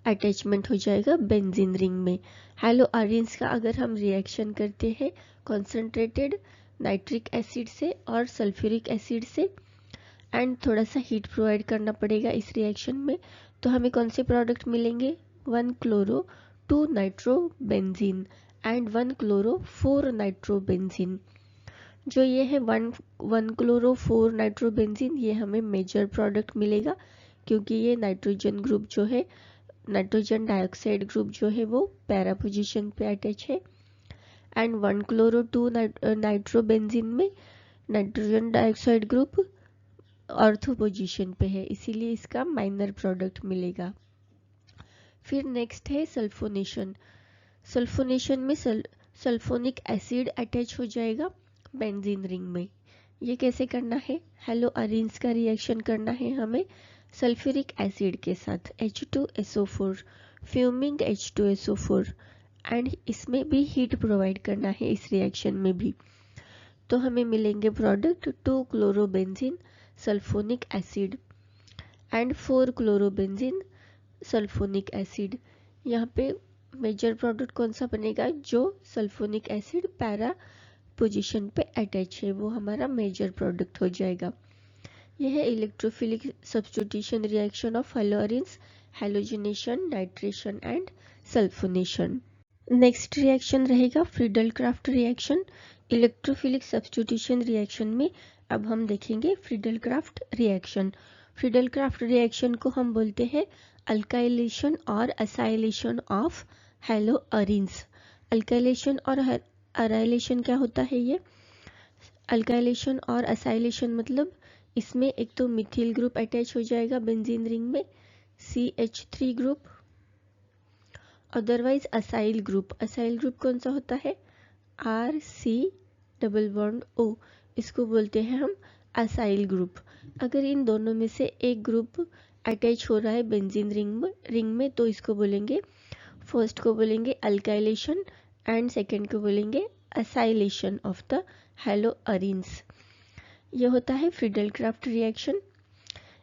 अटैचमेंट हो जाएगा बेंजीन रिंग में। हेलो अरेंज का अगर हम रिएक्शन करते हैं कॉन्सेंट्रेटेड नाइट्रिक एसिड से और सल्फ्यूरिक एसिड से, एंड थोड़ा सा हीट प्रोवाइड करना पड़ेगा इस रिएक्शन में, तो हमें कौन से प्रोडक्ट मिलेंगे, 1 chloro 2 nitrobenzene and 1 chloro 4 nitrobenzene. जो ये है 1 क्लोरो 4 नाइट्रोबेंजीन, ये हमें मेजर प्रोडक्ट मिलेगा, क्योंकि ये नाइट्रोजन ग्रुप जो है, नाइट्रोजन डाइऑक्साइड ग्रुप जो है वो पैरा पोजीशन पे अटैच है। एंड 1 क्लोरो 2 नाइट्रोबेंजीन में nitrogen dioxide group ortho position पे है, इसीलिए इसका माइनर प्रोडक्ट मिलेगा। फिर नेक्स्ट है सल्फोनेशन। सल्फोनेशन में सल्फोनिक एसिड अटैच हो जाएगा बेंजीन रिंग में। ये कैसे करना है, हेलो अरेंज का रिएक्शन करना है हमें सल्फ्यूरिक एसिड के साथ H2SO4, फ्यूमिंग H2SO4, एंड इसमें भी हीट प्रोवाइड करना है इस रिएक्शन में भी। तो हमें मिलेंगे product 2 chlorobenzene sulfonic acid and four chlorobenzene sulfonic acid. यहाँ पे मेजर प्रोडक्ट कौन सा बनेगा, जो सल्फोनिक एसिड पैरा पोजीशन पे अटैच है वो हमारा मेजर प्रोडक्ट हो जाएगा। यह है electrophilic substitution reaction of haloarenes, halogenation, nitration and sulfonation. Next reaction रहेगा Friedel Crafts reaction. Electrophilic substitution reaction में अब हम देखेंगे Friedel Crafts reaction. Friedel Crafts reaction को हम बोलते हैं अल्काइलेशन और असाइलेशन ऑफ हेलोअरीन्स। अल्काइलेशन और अराइलेशन क्या होता है, ये अल्काइलेशन और असाइलेशन मतलब इसमें एक तो मिथिल ग्रुप अटैच हो जाएगा बेंजीन रिंग में CH3 group, otherwise acyl group कौन सा होता है RC डबल बॉन्ड O, इसको बोलते हैं हम असाइल ग्रुप। अगर इन दोनों में से एक ग्रुप अटैच हो रहा है बेंजीन रिंग में तो इसको बोलेंगे, फर्स्ट को बोलेंगे अल्काइलेशन एंड सेकेंड को बोलेंगे असाइलेशन ऑफ द हेलोअरीन्स। ये होता है फ्रीडल क्राफ्ट रिएक्शन।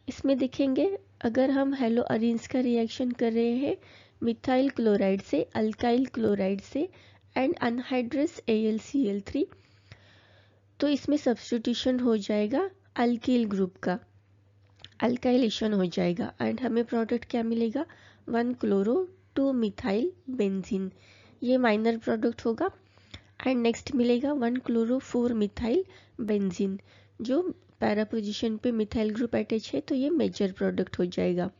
इसमें देखेंगे अगर हम हेलोअरीन्स का रिएक्शन कर रहे हैं मिथाइल क्लोराइड से, अल्काइल क्लोराइड से एंड अनहाइड्रस AlCl3, तो इसमें सब्स्टिट्यूशन हो जाएगा अल्किल ग्रुप का, अल्काइलेशन हो जाएगा एंड हमें प्रोडक्ट क्या मिलेगा 1-क्लोरो-2-मिथाइल बेंजीन, ये माइनर प्रोडक्ट होगा। एंड नेक्स्ट मिलेगा 1-क्लोरो-4-मिथाइल बेंजीन, जो पैरा पोजीशन पे मिथाइल ग्रुप अटैच है तो ये मेजर प्रोडक्ट हो जाएगा।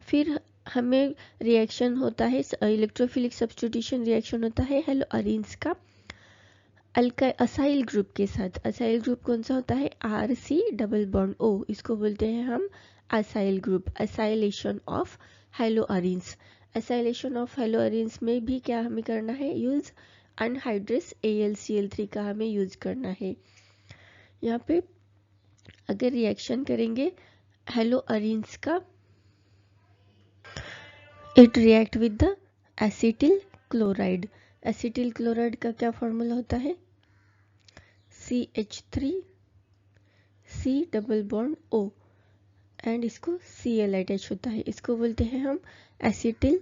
फिर हमें रिएक्शन होता है इलेक्ट्रोफिलिक सब्स्टिट्यूशन रिएक्शन होता है हेलोअरीन्स का असाइल ग्रुप के साथ। असाइल ग्रुप कौन सा होता है RC डबल बॉन्ड O, इसको बोलते हैं हम acyl group, acylation of haloarenes. Acylation of haloarenes में भी क्या हमें करना है यूज, अनहाइड्रस AlCl3 का हमें यूज करना है। यहाँ पे अगर रिएक्शन करेंगे हेलोअरीन्स का, it react with the acetyl chloride. Acetyl chloride का क्या फॉर्मूला होता है CH3 C double bond O and इसको Cl अटैच होता है, इसको बोलते हैं हम एसिटिल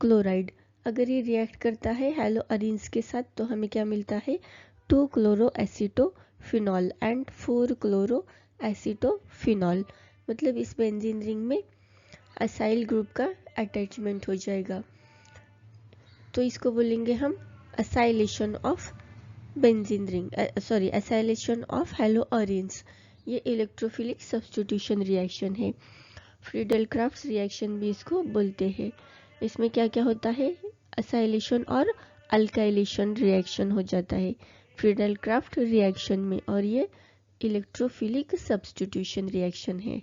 क्लोराइड। अगर ये रिएक्ट करता है हेलोअरीन्स के साथ तो हमें क्या मिलता है 2-क्लोरोएसिटोफिनॉल एंड 4-क्लोरोएसिटोफिनॉल, मतलब इस बेंजीन रिंग में असाइल ग्रुप का अटैचमेंट हो जाएगा, तो इसको बोलेंगे हम acylation of benzene ring, sorry acylation of haloarenes. ये इलेक्ट्रोफिलिक सब्स्टिट्यूशन रिएक्शन है। फ्रीडल क्राफ्ट रिएक्शन भी इसको बोलते हैं। इसमें क्या क्या होता है असाइलेशन और अल्काइलेशन रिएक्शन हो जाता है फ्रीडल क्राफ्ट रिएक्शन में, और ये इलेक्ट्रोफिलिक सब्स्टिट्यूशन रिएक्शन है।